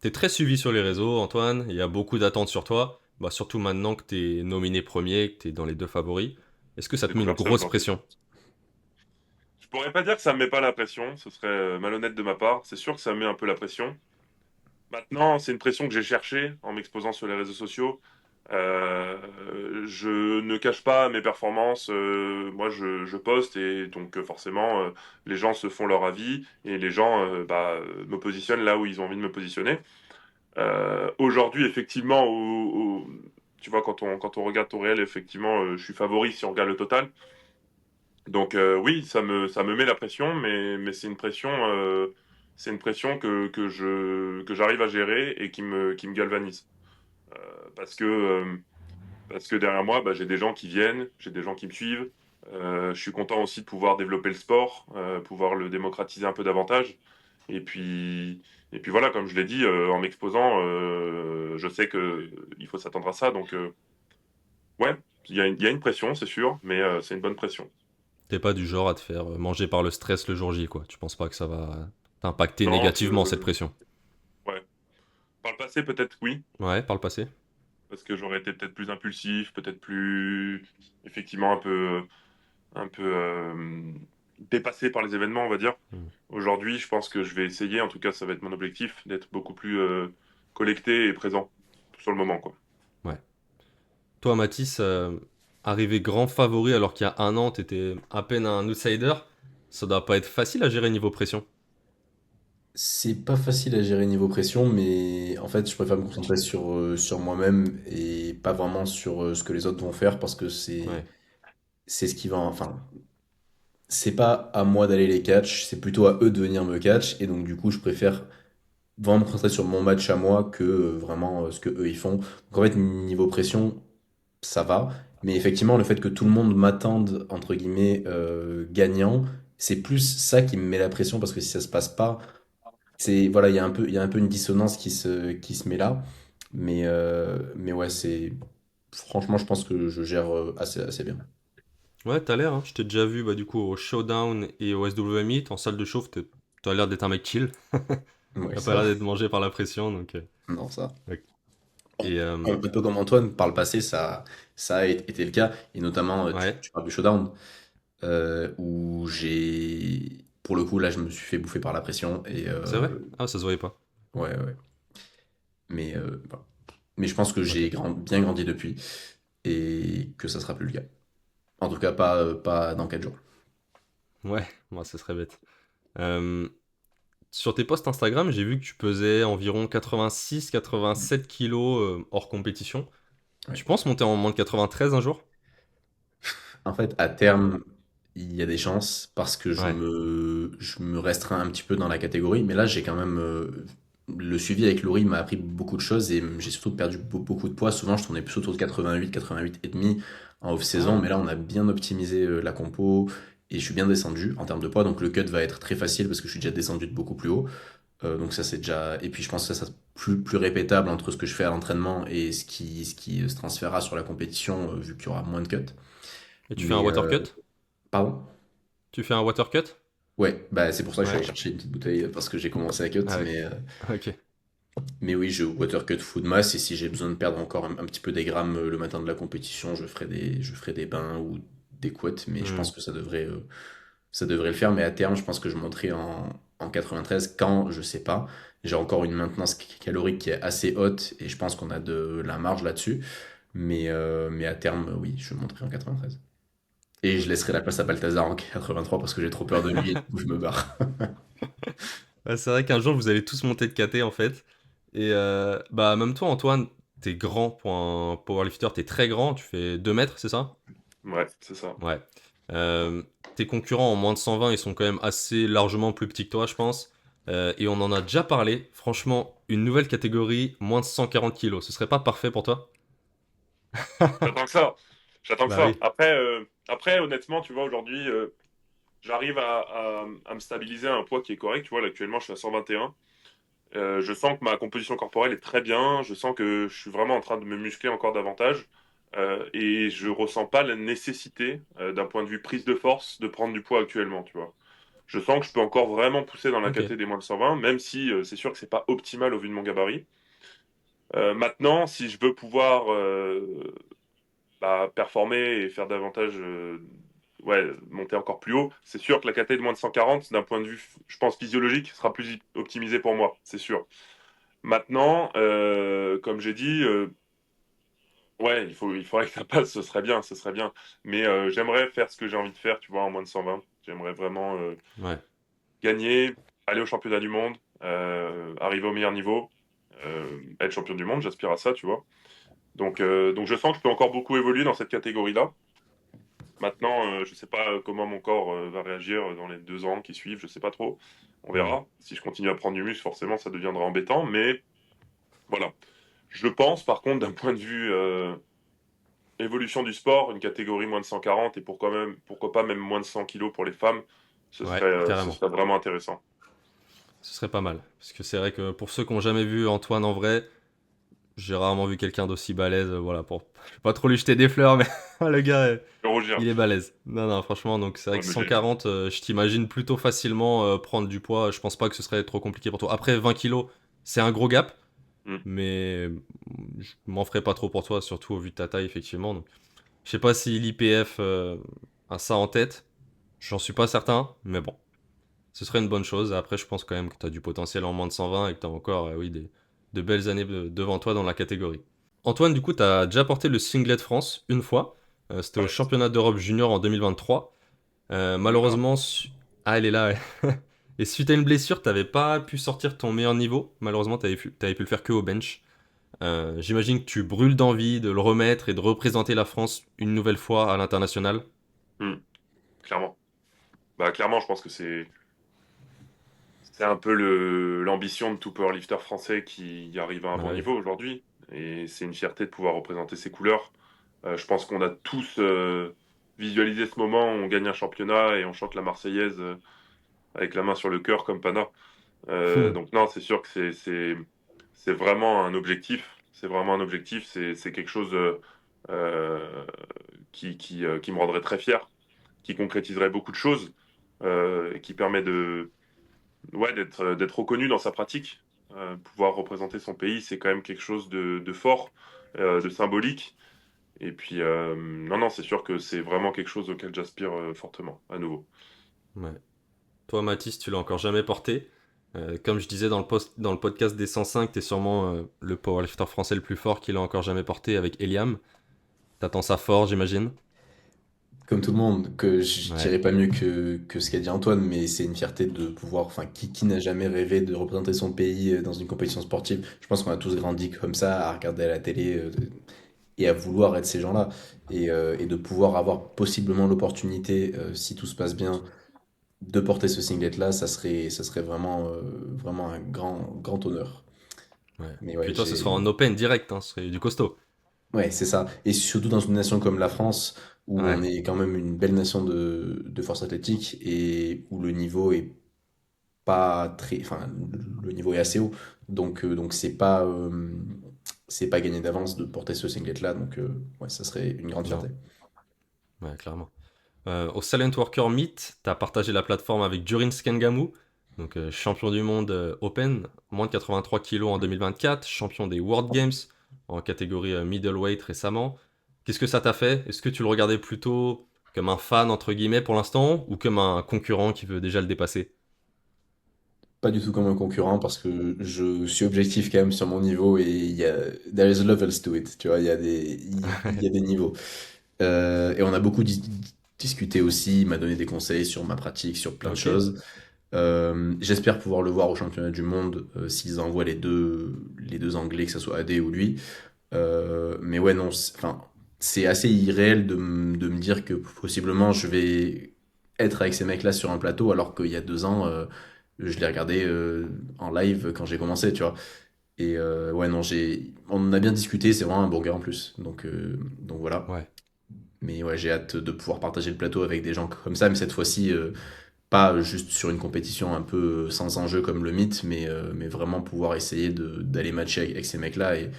T'es très suivi sur les réseaux, Antoine. Il y a beaucoup d'attentes sur toi. Bah, surtout maintenant que t'es nominé premier, que t'es dans les 2 favoris. Est-ce que ça J'ai te met une découvert ça grosse aujourd'hui. pression? Je pourrais pas dire que ça me met pas la pression, ce serait malhonnête de ma part. C'est sûr que ça me met un peu la pression. Maintenant, c'est une pression que j'ai cherchée en m'exposant sur les réseaux sociaux. Je ne cache pas mes performances. Moi, je poste et donc forcément, les gens se font leur avis et les gens me positionnent là où ils ont envie de me positionner. Aujourd'hui, effectivement, tu vois, quand on regarde ton réel, effectivement, je suis favori si on regarde le total. Donc oui, ça me met la pression, mais c'est une pression que j'arrive à gérer et qui me galvanise. Parce que, parce que derrière moi, bah, j'ai des gens qui viennent, j'ai des gens qui me suivent. Je suis content aussi de pouvoir développer le sport, pouvoir le démocratiser un peu davantage. Et puis, et puis voilà, comme je l'ai dit, en m'exposant, je sais que il faut s'attendre à ça. Donc ouais, il y a une pression, c'est sûr, mais c'est une bonne pression. T'es pas du genre à te faire manger par le stress le jour J, quoi. Tu penses pas que ça va t'impacter Non, négativement cette pression? ouais. Par le passé, peut-être oui, Ouais, par le passé? parce que j'aurais été peut-être plus impulsif, peut-être plus, effectivement, un peu dépassé par les événements, on va dire. Hmm. Aujourd'hui, je pense que je vais essayer, en tout cas, ça va être mon objectif, d'être beaucoup plus collecté et présent sur le moment, quoi. Ouais. Toi, Mathis, arrivé grand favori alors qu'il y a un an, t'étais à peine un outsider. Ça doit pas être facile à gérer niveau pression. C'est pas facile à gérer niveau pression, mais en fait, je préfère me concentrer sur moi-même et pas vraiment sur ce que les autres vont faire parce que Ouais. c'est ce qui va, enfin, c'est pas à moi d'aller les catch, c'est plutôt à eux de venir me catch et donc du coup, je préfère vraiment me concentrer sur mon match à moi que vraiment ce que eux ils font. Donc en fait, niveau pression, ça va, mais effectivement, le fait que tout le monde m'attende entre guillemets gagnant, c'est plus ça qui me met la pression parce que si ça se passe pas, c'est voilà, il y a un peu une dissonance qui se met là, mais ouais, c'est franchement, je pense que je gère assez bien. Ouais, t'as l'air, hein. Je t'ai déjà vu bah, du coup au Showdown et au SW Meet. En salle de chauffe, t'as l'air d'être un mec chill. Ouais, T'as pas ça l'air va. d'être mangé par la pression, donc. Non, ça. Ok. Un Et un peu comme Antoine, par le passé, ça a été le cas. Et notamment, ouais, tu parles du showdown, où j'ai. Pour le coup, là, je me suis fait bouffer par la pression. Et c'est vrai? Ah, ça se voyait pas. ouais, ouais. Mais, voilà. Mais je pense que Ok. bien grandi depuis. Et que ça sera plus le cas. En tout cas, pas dans 4 jours. Ouais, moi, ce serait bête. Euh, Sur tes posts Instagram, j'ai vu que tu pesais environ 86-87 kilos hors compétition. Ouais. Tu penses monter en moins de 93 un jour? En fait, à terme, il y a des chances parce que Ouais. je me restreins un petit peu dans la catégorie. Mais là, j'ai quand même. Le suivi avec Laurie m'a appris beaucoup de choses et j'ai surtout perdu beaucoup de poids. Souvent, je tournais plus autour de 88, 88 et demi en off-saison. Ah, Mais là, on a bien optimisé la compo et je suis bien descendu en termes de poids. Donc, le cut va être très facile parce que je suis déjà descendu de beaucoup plus haut. Donc, ça, c'est déjà. Et puis, je pense que ça sera plus répétable entre ce que je fais à l'entraînement et ce qui se transférera sur la compétition vu qu'il y aura moins de cuts. et tu fais un Mais, water cut? pardon? Tu fais un water cut? Ouais, bah c'est pour ça que je suis Ouais. allé chercher une petite bouteille parce que j'ai commencé à cut, Ah ouais. Ok. mais oui, je water cut food mass et si j'ai besoin de perdre encore un petit peu des grammes le matin de la compétition, je ferai des bains ou des quotes, mais je Hmm. pense que ça devrait le faire, mais à terme, je pense que je monterai en 93 quand, je sais pas. J'ai encore une maintenance calorique qui est assez haute et je pense qu'on a de la marge là-dessus, mais à terme, oui, je monterai en 93. Et je Ok. laisserai la place à Balthazar en 83 parce que j'ai trop peur de lui et du coup je me barre. Ouais, c'est vrai qu'un jour vous allez tous monter de KT en fait. Et bah même toi Antoine, t'es grand pour un powerlifter, t'es très grand, tu fais 2 mètres, c'est ça? Ouais, c'est ça. Ouais. Tes concurrents en moins de 120, ils sont quand même assez largement plus petits que toi, je pense. Et on en a déjà parlé. Franchement, une nouvelle catégorie, moins de 140 kilos, ce serait pas parfait pour toi? J'attends que ça. J'attends que Bah ça. oui. Après, honnêtement, tu vois, aujourd'hui, j'arrive à me stabiliser à un poids qui est correct. Tu vois, là, actuellement, je suis à 121. Je sens que ma composition corporelle est très bien. Je sens que je suis vraiment en train de me muscler encore davantage. Et je ressens pas la nécessité, d'un point de vue prise de force, de prendre du poids actuellement, tu vois. Je sens que je peux encore vraiment pousser dans la Ok. caté des moins de 120, même si c'est sûr que c'est pas optimal au vu de mon gabarit. Maintenant, si je veux pouvoir performer et faire davantage, ouais, monter encore plus haut, c'est sûr que la caté de moins de 140, d'un point de vue, je pense, physiologique, sera plus optimisé pour moi, c'est sûr. Maintenant, comme j'ai dit, ouais, il faudrait que ça passe, ce serait bien, ce serait bien. Mais j'aimerais faire ce que j'ai envie de faire, tu vois, en moins de 120. J'aimerais vraiment Ouais. gagner, aller au championnat du monde, arriver au meilleur niveau, être champion du monde, j'aspire à ça, tu vois. Donc je sens que je peux encore beaucoup évoluer dans cette catégorie-là. Maintenant, je sais pas comment mon corps va réagir dans les 2 ans qui suivent, je sais pas trop. On Hmm. verra. Si je continue à prendre du muscle, forcément, ça deviendra embêtant. Mais voilà. Je pense, par contre, d'un point de vue évolution du sport, une catégorie moins de 140 et pourquoi pas même moins de 100 kilos pour les femmes, Ouais, ce carrément. serait vraiment intéressant. Ce serait pas mal. Parce que c'est vrai que pour ceux qui n'ont jamais vu Antoine en vrai, j'ai rarement vu quelqu'un d'aussi balèze. Voilà, pour. Je vais pas trop lui jeter des fleurs, mais le gars, Le Roger. il est balèze. Non, non, franchement, donc c'est vrai Ouais, que mais 140, je t'imagine plutôt facilement prendre du poids. Je pense pas que ce serait trop compliqué pour toi. Après, 20 kilos, c'est un gros gap, Hmm. mais je m'en ferai pas trop pour toi, surtout au vu de ta taille, effectivement. Donc, je sais pas si l'IPF a ça en tête. J'en suis pas certain, mais bon, ce serait une bonne chose. Après, je pense quand même que tu as du potentiel en moins de 120 et que tu as encore oui, de belles années devant toi dans la catégorie. Antoine, du coup, tu as déjà porté le singlet France une fois. C'était au Ouais. championnat d'Europe junior en 2023. Oh là. Malheureusement, ah, elle est là, ouais. Et suite à une blessure, t'avais pas pu sortir ton meilleur niveau. Malheureusement, t'avais pu le faire que au bench. J'imagine que tu brûles d'envie de le remettre et de représenter la France une nouvelle fois à l'international. Hmm. Clairement. Clairement, je pense que c'est un peu l'ambition de tout powerlifter français qui arrive à un Ah bon oui. niveau aujourd'hui. Et c'est une fierté de pouvoir représenter ses couleurs. Je pense qu'on a tous visualisé ce moment où on gagne un championnat et on chante la Marseillaise avec la main sur le cœur comme Pana. Hmm. Donc non, c'est sûr que c'est vraiment un objectif. C'est vraiment un objectif. C'est quelque chose euh, qui me rendrait très fier, qui concrétiserait beaucoup de choses, et qui permet ouais, d'être reconnu dans sa pratique. Pouvoir représenter son pays, c'est quand même quelque chose de fort, de symbolique. Et puis, non, non, c'est sûr que c'est vraiment quelque chose auquel j'aspire fortement, à nouveau. Ouais. Toi, Mathis, tu l'as encore jamais porté. Comme je disais dans le podcast des 105, t'es sûrement le powerlifter français le plus fort qu'il a encore jamais porté avec Eliam. T'attends ça fort, j'imagine. Comme tout le monde, que je Ouais, dirais pas mieux que ce qu'a dit Antoine, mais c'est une fierté de pouvoir, enfin, qui n'a jamais rêvé de représenter son pays dans une compétition sportive? Je pense qu'on a tous grandi comme ça, à regarder à la télé et à vouloir être ces gens-là. Et de pouvoir avoir possiblement l'opportunité, si tout se passe bien, de porter ce singlet-là, ça serait vraiment, vraiment un grand honneur. ouais. Mais Puis ouais, toi, ce sera en open direct, hein, ce serait du costaud. ouais, c'est ça. Et surtout dans une nation comme la France, où on Ouais, est quand même une belle nation de force athlétique et où le niveau est pas très, enfin, le niveau est assez haut. Donc c'est pas gagné d'avance de porter ce singlet-là. Donc, ouais, ça serait une grande non, fierté. ouais, clairement. Au Silent Worker Meet, tu as partagé la plateforme avec Durin Skengamu, donc champion du monde Open, moins de 83 kilos en 2024, champion des World Games en catégorie middleweight récemment. Qu'est-ce que ça t'a fait? Est-ce que tu le regardais plutôt comme un fan, entre guillemets, pour l'instant, ou comme un concurrent qui veut déjà le dépasser? Pas du tout comme un concurrent parce que je suis objectif quand même sur mon niveau et there is levels to it, tu vois, il y a des niveaux. Et on a beaucoup discuté aussi, il m'a donné des conseils sur ma pratique, sur plein de Ok, choses. J'espère pouvoir le voir au championnat du monde s'ils envoient les deux Anglais, que ce soit AD ou lui. Mais ouais, non, enfin, c'est assez irréel de me dire que possiblement je vais être avec ces mecs-là sur un plateau alors qu'il y a 2 ans, je les regardais en live quand j'ai commencé, tu vois. Et ouais, non, on en a bien discuté, c'est vraiment un bon gars en plus. Donc voilà. ouais, Mais ouais, j'ai hâte de pouvoir partager le plateau avec des gens comme ça, mais cette fois-ci, pas juste sur une compétition un peu sans enjeu comme le mythe, mais vraiment pouvoir essayer d'aller matcher avec ces mecs-là. Et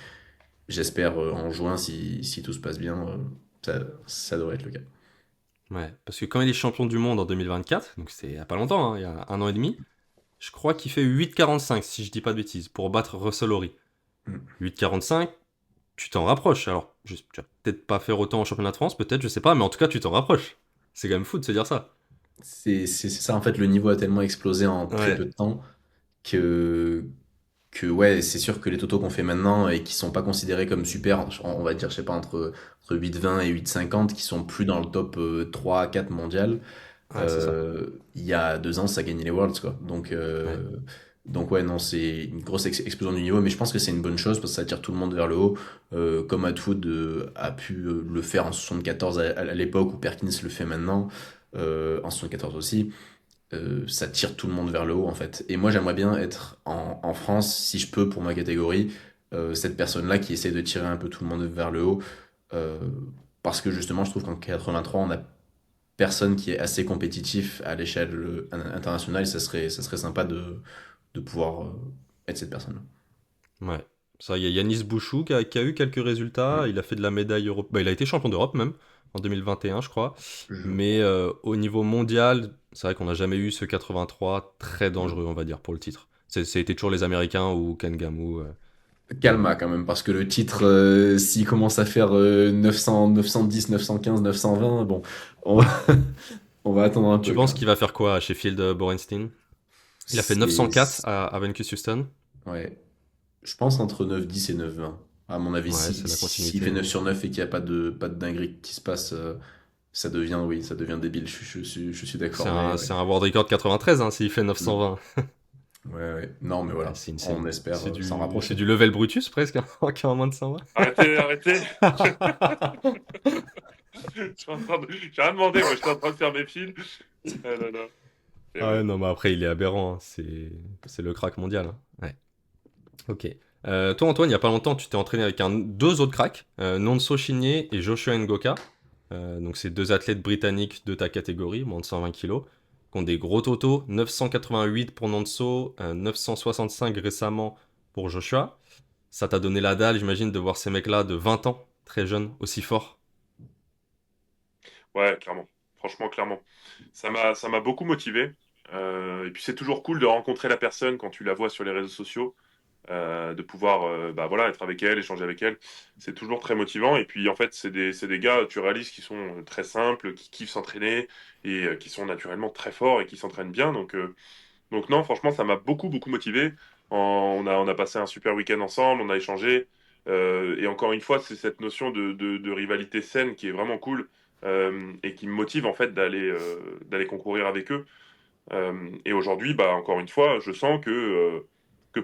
j'espère en juin, si tout se passe bien, ça devrait être le cas. ouais. Parce que quand il est champion du monde en 2024, donc c'est il y a pas longtemps, hein, il y a un an et demi, je crois qu'il fait 8,45 si je dis pas de bêtises, pour battre Russell Horry. Mm. 8,45, tu t'en rapproches. Alors, tu vas peut-être pas faire autant au championnat de France, peut-être, je sais pas, mais en tout cas, tu t'en rapproches. C'est quand même fou de se dire ça. C'est ça, en fait, le niveau a tellement explosé en très peu Ouais, de temps que, que ouais, c'est sûr que les totaux qu'on fait maintenant et qui sont pas considérés comme super, on va dire, je sais pas, entre 8,20 et 8,50, qui sont plus dans le top 3 à 4 mondial, ouais, c'est ça. il y a 2 ans, ça gagnait les Worlds, quoi. Ouais, Donc ouais, non, c'est une grosse explosion du niveau, mais je pense que c'est une bonne chose parce que ça attire tout le monde vers le haut, comme Atwood a pu le faire en 74 à l'époque, ou Perkins le fait maintenant, en 74 aussi. Ça tire tout le monde vers le haut en fait. Et moi j'aimerais bien être en France, si je peux pour ma catégorie, cette personne-là qui essaie de tirer un peu tout le monde vers le haut. euh, Parce que justement je trouve qu'en 83 on a personne qui est assez compétitif à l'échelle internationale et ça serait sympa de pouvoir être cette personne-là. ouais. Ça, il y a Yanis Bouchou qui a eu quelques résultats. Il a fait de la médaille Europe. Bah, il a été champion d'Europe même, en 2021, je crois. Je Mais crois. au niveau mondial, c'est vrai qu'on n'a jamais eu ce 83 très Non. dangereux, on va dire, pour le titre. C'était toujours les Américains ou Kengamu. Calma quand même, parce que le titre, s'il commence à faire 900, 910, 915, 920, bon, on va, on va attendre un Tu peu quand penses même. qu'il va faire quoi à Sheffield Borenstein? Il a fait C'est, 904 à Vancouver Houston. ouais, je pense entre 9-10 et 9-20. À mon avis, Ouais, si, c'est la s'il continuité, fait hein. 9 sur 9 et qu'il n'y a pas de dinguerie qui se passe, ça devient, oui, ça devient débile. Je suis C'est d'accord, mais un, ouais. c'est un world record 93 hein, s'il fait Mm. 920. Ouais, ouais. Non, mais Ouais, voilà. On espère c'est s'en du, c'est rapprocher. du level Brutus presque, hein, en moins de 120. Arrêtez, arrêtez! J'ai rien demandé, moi, j'étais en train de faire mes fils. Ah là là. Et Ah ouais, ouais. non, mais après, il est aberrant, hein. C'est le crack mondial, hein. Ouais, ok. Toi, Antoine, il y a pas longtemps, tu t'es entraîné avec deux autres cracks, Nonso Chigné et Joshua Ngoka. Donc, c'est deux athlètes britanniques de ta catégorie, moins de 120 kilos, qui ont des gros totaux. 988 pour Nonso, 965 récemment pour Joshua. Ça t'a donné la dalle, j'imagine, de voir ces mecs-là de 20 ans, très jeunes, aussi forts. Ouais, clairement. Franchement, clairement. Ça m'a beaucoup motivé. Et puis c'est toujours cool de rencontrer la personne quand tu la vois sur les réseaux sociaux, de pouvoir bah, voilà, être avec elle, échanger avec elle. C'est toujours très motivant. Et puis en fait, c'est des gars, tu réalises, qui sont très simples, qui kiffent s'entraîner et qui sont naturellement très forts et qui s'entraînent bien. Donc non, franchement, ça m'a beaucoup, beaucoup motivé. On a passé un super week-end ensemble, on a échangé. Et encore une fois, c'est cette notion de rivalité saine qui est vraiment cool et qui me motive en fait d'aller concourir avec eux. Et aujourd'hui, bah, encore une fois, je sens que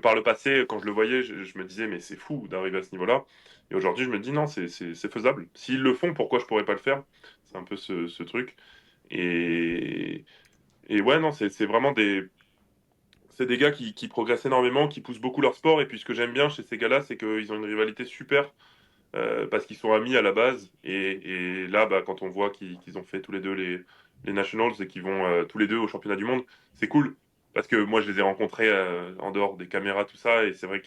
par le passé, quand je le voyais, je me disais, mais c'est fou d'arriver à ce niveau-là. Et aujourd'hui, je me dis, non, c'est faisable. S'ils le font, pourquoi je pourrais pas le faire? C'est un peu ce truc. Et, et ouais, non, c'est vraiment c'est des gars qui progressent énormément, qui poussent beaucoup leur sport. Et puis ce que j'aime bien chez ces gars-là, c'est qu'ils ont une rivalité super parce qu'ils sont amis à la base. Et là, bah, quand on voit qu'ils ont fait tous les deux les Nationals et qu'ils vont tous les deux au championnat du monde, c'est cool. Parce que moi, je les ai rencontrés en dehors des caméras, tout ça, et c'est vrai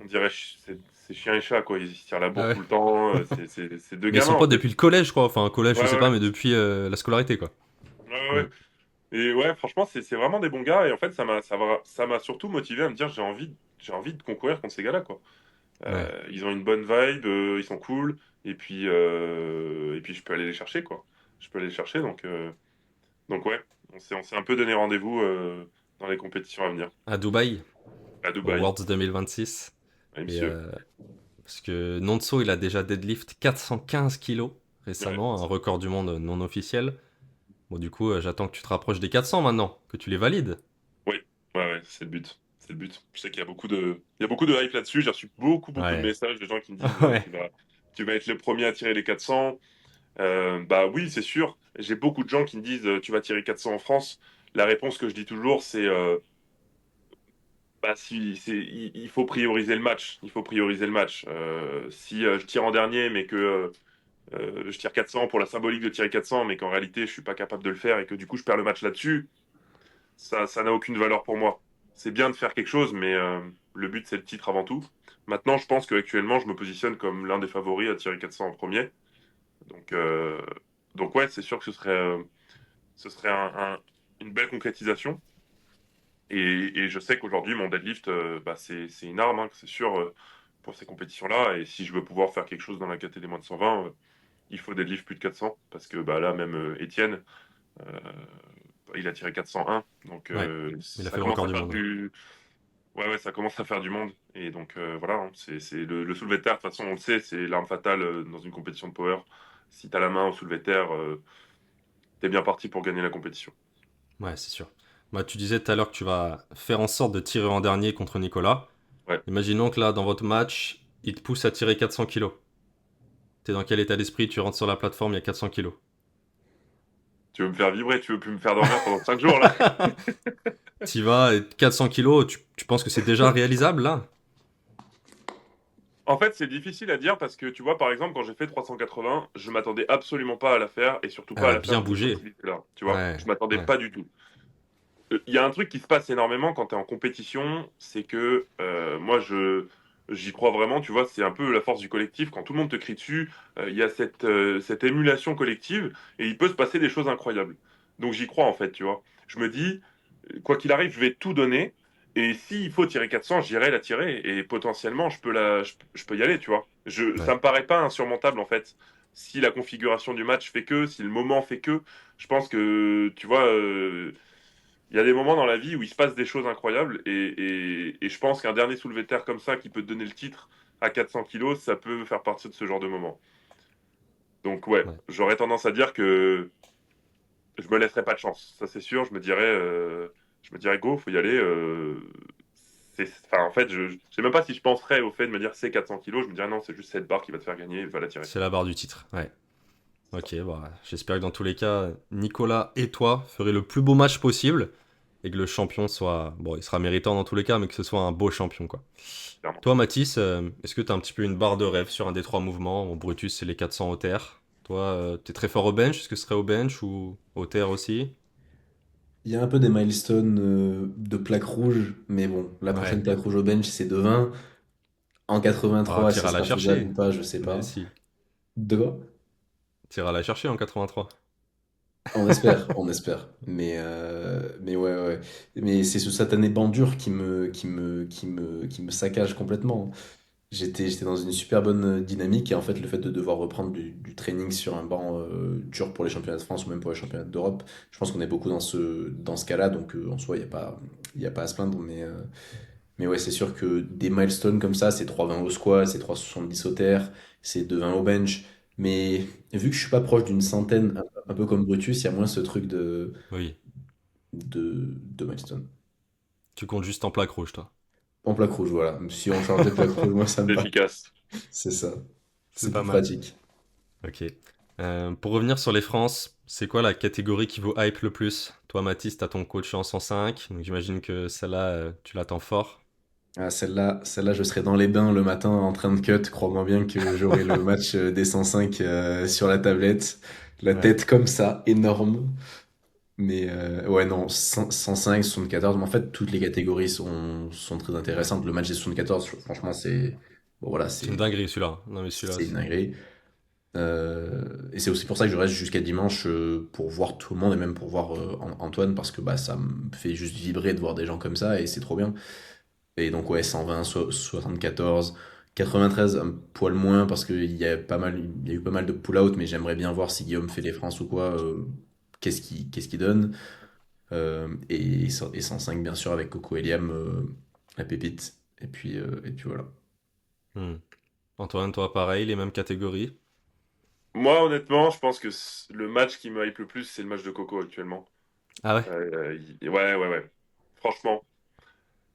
on dirait, c'est chien et chat, quoi. Ils se tirent la Ah bourre ouais. tout le temps. C'est deux Mais ils gamins, sont en potes fait. depuis le collège, je crois. Enfin, collège, je Ouais, sais pas, ouais. mais depuis la scolarité, quoi. Ouais, Mm. ouais. Et ouais, franchement, c'est vraiment des bons gars. Et en fait, ça m'a surtout motivé à me dire, j'ai envie de concourir contre ces gars-là, quoi. Ouais. Ils ont une bonne vibe, ils sont cool, et puis je peux aller les chercher, quoi. Je peux aller les chercher, donc ouais, on s'est un peu donné rendez-vous dans les compétitions à venir, À Dubaï, à au Dubaï, Worlds 2026. à Et monsieur. parce que Nonso, il a déjà deadlift 415 kilos Ouais, récemment, un record du monde non officiel. Bon, du coup, j'attends que tu te rapproches des 400 maintenant, que tu les valides. oui, ouais, ouais, c'est le but. C'est le but. Je sais qu'il y a beaucoup de hype là-dessus. J'ai reçu beaucoup, beaucoup de Ouais. messages de gens qui me disent Ouais. tu vas être le premier à tirer les 400. Bah oui, c'est sûr. J'ai beaucoup de gens qui me disent tu vas tirer 400 en France. La réponse que je dis toujours, c'est bah, il faut prioriser le match. Il faut prioriser le match. Si je tire en dernier, mais que je tire 400 pour la symbolique de tirer 400, mais qu'en réalité, je suis pas capable de le faire et que du coup, je perds le match là-dessus, ça n'a aucune valeur pour moi. C'est bien de faire quelque chose, mais le but, c'est le titre avant tout. Maintenant, je pense qu'actuellement, je me positionne comme l'un des favoris à tirer 400 en premier. Donc, euh, donc ouais, c'est sûr que ce serait une belle concrétisation. Et je sais qu'aujourd'hui, mon deadlift, bah, c'est une arme, hein, c'est sûr, pour ces compétitions-là. Et si je veux pouvoir faire quelque chose dans la catégorie des moins de 120, il faut deadlift plus de 400. Parce que bah, là, même Étienne, euh, il a tiré 401. Donc Ouais. Il a ça fait le commence record à du faire monde. du. Ouais, ouais, ça commence à faire du monde. Et donc voilà, hein, c'est le soulevé de terre, de toute façon, on le sait, c'est l'arme fatale dans une compétition de power. Si t'as la main au soulevé de terre, t'es bien parti pour gagner la compétition. Ouais, c'est sûr. Bah, tu disais tout à l'heure que tu vas faire en sorte de tirer en dernier contre Nicolas. Ouais. Imaginons que là, dans votre match, il te pousse à tirer 400 kilos. T'es dans quel état d'esprit? Tu rentres sur la plateforme, il y a 400 kilos. Tu veux me faire vibrer, tu veux plus me faire dormir pendant 5 jours là? T'y vas, et 400 kilos, tu penses que c'est déjà réalisable là? En fait, c'est difficile à dire parce que tu vois, par exemple, quand j'ai fait 380, je m'attendais absolument pas à la faire et surtout Elle pas à a la faire bien de cette bougé. facilité-là. Tu vois, Ouais, je m'attendais ouais, pas du tout. Il y a un truc qui se passe énormément quand tu es en compétition, c'est que moi, j'y crois vraiment, tu vois, c'est un peu la force du collectif. Quand tout le monde te crie dessus, il y a cette émulation collective et il peut se passer des choses incroyables. Donc j'y crois en fait, tu vois. Je me dis, quoi qu'il arrive, je vais tout donner. Et s'il faut tirer 400, j'irai la tirer. Et potentiellement, je peux y aller, tu vois. Ça ouais. me paraît pas insurmontable, en fait. Si la configuration du match fait que, si le moment fait que, je pense que, tu vois, il y a des moments dans la vie où il se passe des choses incroyables. Et je pense qu'un dernier soulevé de terre comme ça, qui peut te donner le titre à 400 kilos, ça peut faire partie de ce genre de moment. Donc, ouais, Ouais. j'aurais tendance à dire que je me laisserai pas de chance, ça c'est sûr. Je me dirais go, faut y aller. Enfin, en fait, je sais même pas si je penserais au fait de me dire c'est 400 kilos. Je me dirais non, c'est juste cette barre qui va te faire gagner, va la tirer. C'est la barre du titre. Ouais. C'est ça. Ok, bah, j'espère que dans tous les cas, Nicolas et toi ferez le plus beau match possible et que le champion soit. Bon, il sera méritant dans tous les cas, mais que ce soit un beau champion, quoi. Clairement. Toi, Mathis, est-ce que t'as un petit peu une barre de rêve sur un des trois mouvements? Au Brutus, c'est les 400 au terre. Toi, t'es très fort au bench. Est-ce que ce serait au bench ou au terre aussi? Il y a un peu des milestones de plaques rouges, mais bon, la prochaine Ouais. plaque rouge au bench, c'est de 20. En Ah, 83, ça t'iras la sera faisable ou chercher. pas, je sais Mais pas. si, De quoi? t'iras la chercher en 83. On espère, on espère. Mais ouais, ouais. Mais c'est ce satané Bandure qui me saccage complètement. J'étais dans une super bonne dynamique et en fait le fait de devoir reprendre du training sur un banc dur pour les championnats de France ou même pour les championnats d'Europe, je pense qu'on est beaucoup dans ce cas-là, donc en soi il y a pas à se plaindre, mais ouais c'est sûr que des milestones comme ça, c'est 3,20 au squat, c'est 3,70 au terre, c'est 2,20 au bench, mais vu que je suis pas proche d'une centaine, un peu comme Brutus, il y a moins ce truc Oui, de milestone. tu comptes juste en plaque rouge, toi. En plaque rouge, voilà. Si on changeait de plaque rouge, moi ça me C'est va. efficace. C'est ça. C'est C'est pas plus mal. pratique. Ok. Pour revenir sur les France, c'est quoi la catégorie qui vous hype le plus? Toi, Mathis, t'as ton coach en 105, donc j'imagine que celle-là, tu l'attends fort. Ah, celle-là, je serai dans les bains le matin en train de cut. Crois-moi bien que j'aurai le match des 105 sur la tablette. La Ouais. tête comme ça, énorme. Mais ouais, non, 105, 74. Mais en fait, toutes les catégories sont très Ouais. intéressantes. Le match des 74, franchement, c'est. Bon, voilà, C'est une dinguerie celui-là. Non mais celui-là, c'est une c'est. dinguerie. Et c'est aussi pour ça que je reste jusqu'à dimanche pour voir tout le monde et même pour voir Antoine parce que bah, ça me fait juste vibrer de voir des gens comme ça et c'est trop bien. Et donc ouais, 120, 74, 93, un poil moins parce il y a eu pas mal de pull-out, mais j'aimerais bien voir si Guillaume fait les France ou quoi, qu'est-ce qu'il donne. Et 105 bien sûr avec Coco et Liam, la pépite. Et puis voilà. Hmm. Antoine, toi, pareil, les mêmes catégories. Moi, honnêtement, je pense que le match qui me hype le plus, c'est le match de Coco actuellement. Ah ouais? Ouais, ouais, ouais. Franchement.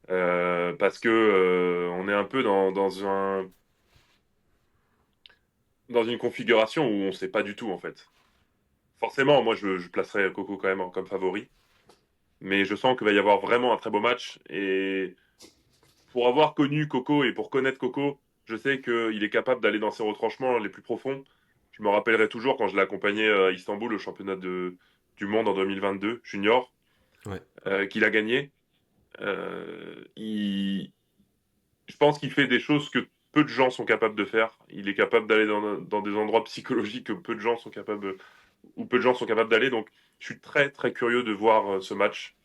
Parce que on est un peu dans une configuration où on sait pas du tout, en fait. Forcément, moi, je placerais Coco quand même comme favori. Mais je sens qu'il va y avoir vraiment un très beau match. Et pour avoir connu Coco et pour connaître Coco, je sais qu'il est capable d'aller dans ses retranchements les plus profonds. Je me rappellerai toujours quand je l'ai accompagné à Istanbul au championnat du monde en 2022, junior, Ouais. qu'il a gagné. Je pense qu'il fait des choses que peu de gens sont capables de faire. Il est capable d'aller dans des endroits psychologiques que peu de gens sont capables, où peu de gens sont capables d'aller. Donc, je suis très, très curieux de voir ce match.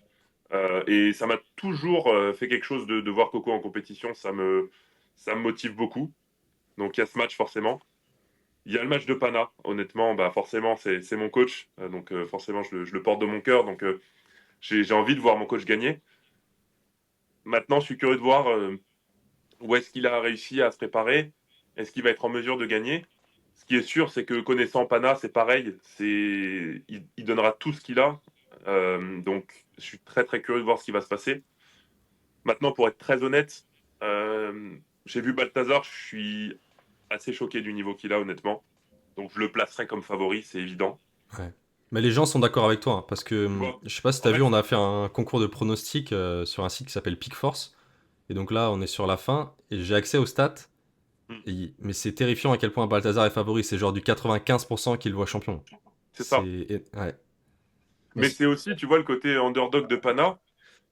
Et ça m'a toujours fait quelque chose de voir Coco en compétition. Ça me motive beaucoup. Donc il y a ce match forcément. Il y a le match de Pana. Honnêtement, bah forcément c'est mon coach. Donc forcément je le porte de mon cœur. Donc j'ai envie de voir mon coach gagner. Maintenant je suis curieux de voir où est-ce qu'il a réussi à se préparer. Est-ce qu'il va être en mesure de gagner? Ce qui est sûr, c'est que connaissant Pana, c'est pareil. Il donnera tout ce qu'il a. Donc je suis très très curieux de voir ce qui va se passer. Maintenant, pour être très honnête, j'ai vu Balthazar, je suis assez choqué du niveau qu'il a, honnêtement. Donc je le placerai comme favori, c'est évident. Ouais. Mais les gens sont d'accord avec toi, hein, parce que Tu vois, je sais pas si en t'as vu, fait, on a fait un concours de pronostics sur un site qui s'appelle Pickforce. Et donc là, on est sur la fin, et j'ai accès aux stats. hmm, Mais c'est terrifiant à quel point Balthazar est favori. C'est genre du 95% qu'il voit champion. c'est ça. Ouais. Mais Mais c'est aussi, tu vois, le côté underdog de Pana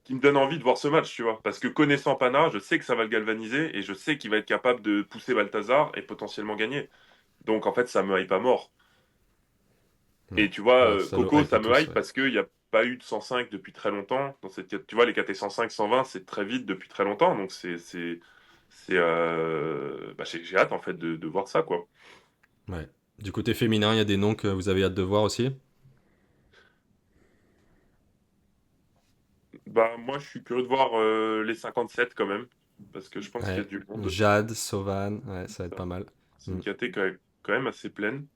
qui me donne envie de voir ce match, tu vois. Parce que connaissant Pana, je sais que ça va le galvaniser et je sais qu'il va être capable de pousser Balthazar et potentiellement gagner. Donc en fait, ça me hype à mort. Hmm. Et tu vois, Bah, ça nous Coco, hype ça me tous, hype ouais. parce qu'il n'y a pas eu de 105 depuis très longtemps. Tu vois, les KT 105, 120, c'est très vite depuis très longtemps. Donc bah, j'ai hâte en fait de voir ça, quoi. Ouais. Du côté féminin, il y a des noms que vous avez hâte de voir aussi. Bah, moi, je suis curieux de voir les 57 quand même, parce que je pense qu'il y Ouais. a du monde. Jade, Sauvan, ouais, ça va être Ça. pas mal. C'est Hmm. une KT quand même assez pleine.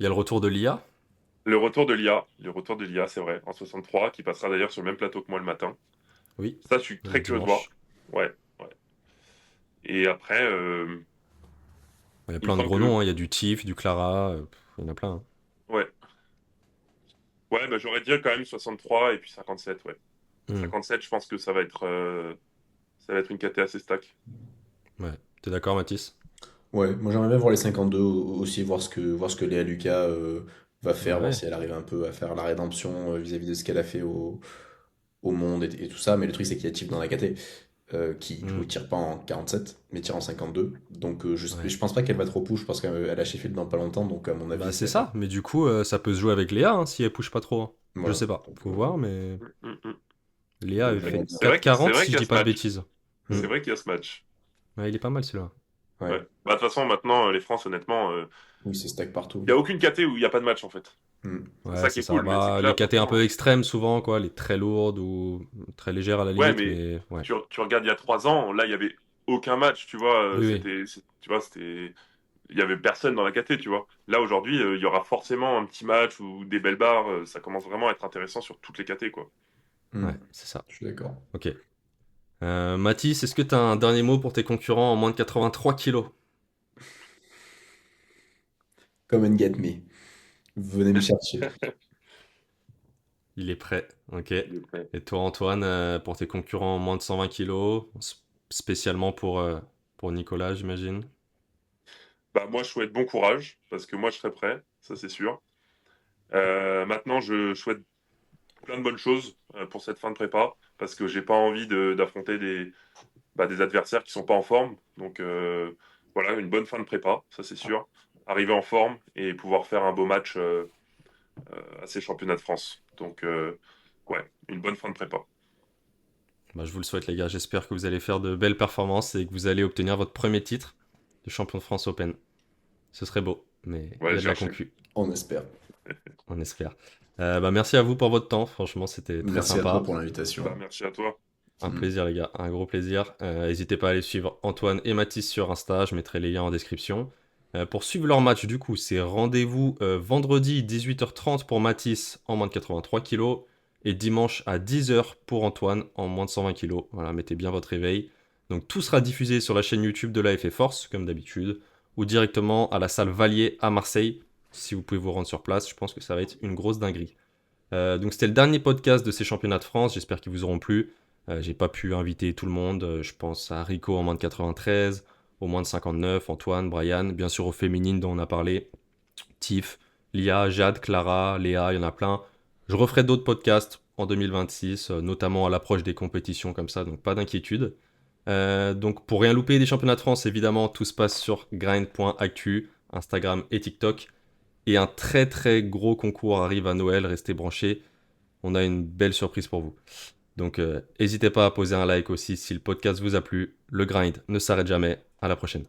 Il y a le retour de l'IA. Le retour de l'IA, c'est vrai, en 63, qui passera d'ailleurs sur le même plateau que moi le matin. Oui, Ça, je suis très curieux de voir. dimanche. Ouais, ouais. Et après, Il y a il me plein de semble gros que, noms, hein. Il y a du Tiff, du Clara, il y en a plein, hein. ouais, ouais, bah, j'aurais dit quand même 63 et puis 57, ouais. Hmm. 57, je pense que ça va être une KT assez stack. Ouais. T'es d'accord, Mathis? ouais, moi j'aimerais bien voir les 52 aussi, voir ce que Léa Lucas va Bah faire, voir ouais. si elle arrive un peu à faire la rédemption vis-à-vis de ce qu'elle a fait au monde et tout ça. Mais le truc, c'est qu'il y a Tiff dans la KT. qui du coup Hmm. tire pas en 47, mais tire en 52. Donc Ouais. je pense pas qu'elle va trop push parce qu'elle a Sheffield dans pas longtemps, donc à mon Bah avis, c'est ça va. ça, mais du coup, ça peut se jouer avec Léa hein, si elle push pas trop, hein. Je Voilà. sais pas, Donc, faut voir, mais Mm, mm, mm. Léa donc avait on va fait dire. C'est 4,40 vrai si qu'il je y a dis ce pas de match. bêtises. Hmm. C'est vrai qu'il y a ce match. Ouais, il est pas mal celui-là. Ouais. Ouais. Bah, de toute façon, maintenant, les France, honnêtement, Oui, c'est stack il partout. n'y a aucune KT où il n'y a pas de match, en fait. Hmm. C'est Ouais, ça qui c'est est ça. cool, mais c'est Bah, que les là, KT un franchement. peu extrêmes souvent, quoi, les très lourdes ou très légères à la Ouais, limite, mais mais ouais. tu regardes il y a 3 ans, là, il y avait aucun match, tu vois. Oui, oui. Tu vois, il y avait personne dans la KT, tu vois. Là, aujourd'hui, il y aura forcément un petit match ou des belles barres. Ça commence vraiment à être intéressant sur toutes les KT, quoi. Hmm. Ouais, c'est ça. Je suis d'accord. Ok. Mathis, est-ce que tu as un dernier mot pour tes concurrents en moins de 83 kilos? Come and get me. Venez me chercher. Il est prêt. Ok. Il est prêt. Et toi, Antoine, pour tes concurrents en moins de 120 kilos, spécialement pour Nicolas, j'imagine. Bah, moi, je souhaite bon courage, parce que moi, je serai prêt, ça, c'est sûr. Maintenant, je souhaite plein de bonnes choses pour cette fin de prépa, parce que j'ai pas envie d'affronter des adversaires qui sont pas en forme. Donc voilà, une bonne fin de prépa, ça c'est sûr. Arriver en forme et pouvoir faire un beau match à ces championnats de France. Donc ouais, une bonne fin de prépa. Bah, je vous le souhaite, les gars. J'espère que vous allez faire de belles performances et que vous allez obtenir votre premier titre de champion de France Open. Ce serait beau, mais Ouais, il y a de la chercher. concu. On espère. On espère. Bah, merci à vous pour votre temps. Franchement, c'était très Merci à toi sympa. pour l'invitation. Bah, merci à toi. Un Hmm. plaisir, les gars. Un gros plaisir. N'hésitez pas à aller suivre Antoine et Mathis sur Insta. Je mettrai les liens en description. Pour suivre leur match, du coup, c'est rendez-vous vendredi 18h30 pour Mathis en moins de 83 kilos et dimanche à 10h pour Antoine en moins de 120 kilos. Voilà, mettez bien votre réveil. Donc tout sera diffusé sur la chaîne YouTube de l'AFF Force, comme d'habitude, ou directement à la salle Valier à Marseille. Si vous pouvez vous rendre sur place, je pense que ça va être une grosse dinguerie. Donc c'était le dernier podcast de ces championnats de France, j'espère qu'ils vous auront plu. J'ai pas pu inviter tout le monde, je pense à Rico en moins de 93, au moins de 59, Antoine, Brian, bien sûr aux féminines dont on a parlé, Tiff, Lia, Jade, Clara, Léa, il y en a plein. Je referai d'autres podcasts en 2026, notamment à l'approche des compétitions comme ça, donc pas d'inquiétude. Donc pour rien louper des championnats de France, évidemment, tout se passe sur grind.actu, Instagram et TikTok. Et un très très gros concours arrive à Noël, restez branchés, on a une belle surprise pour vous. Donc n'hésitez pas à poser un like aussi si le podcast vous a plu. Le grind ne s'arrête jamais. À la prochaine.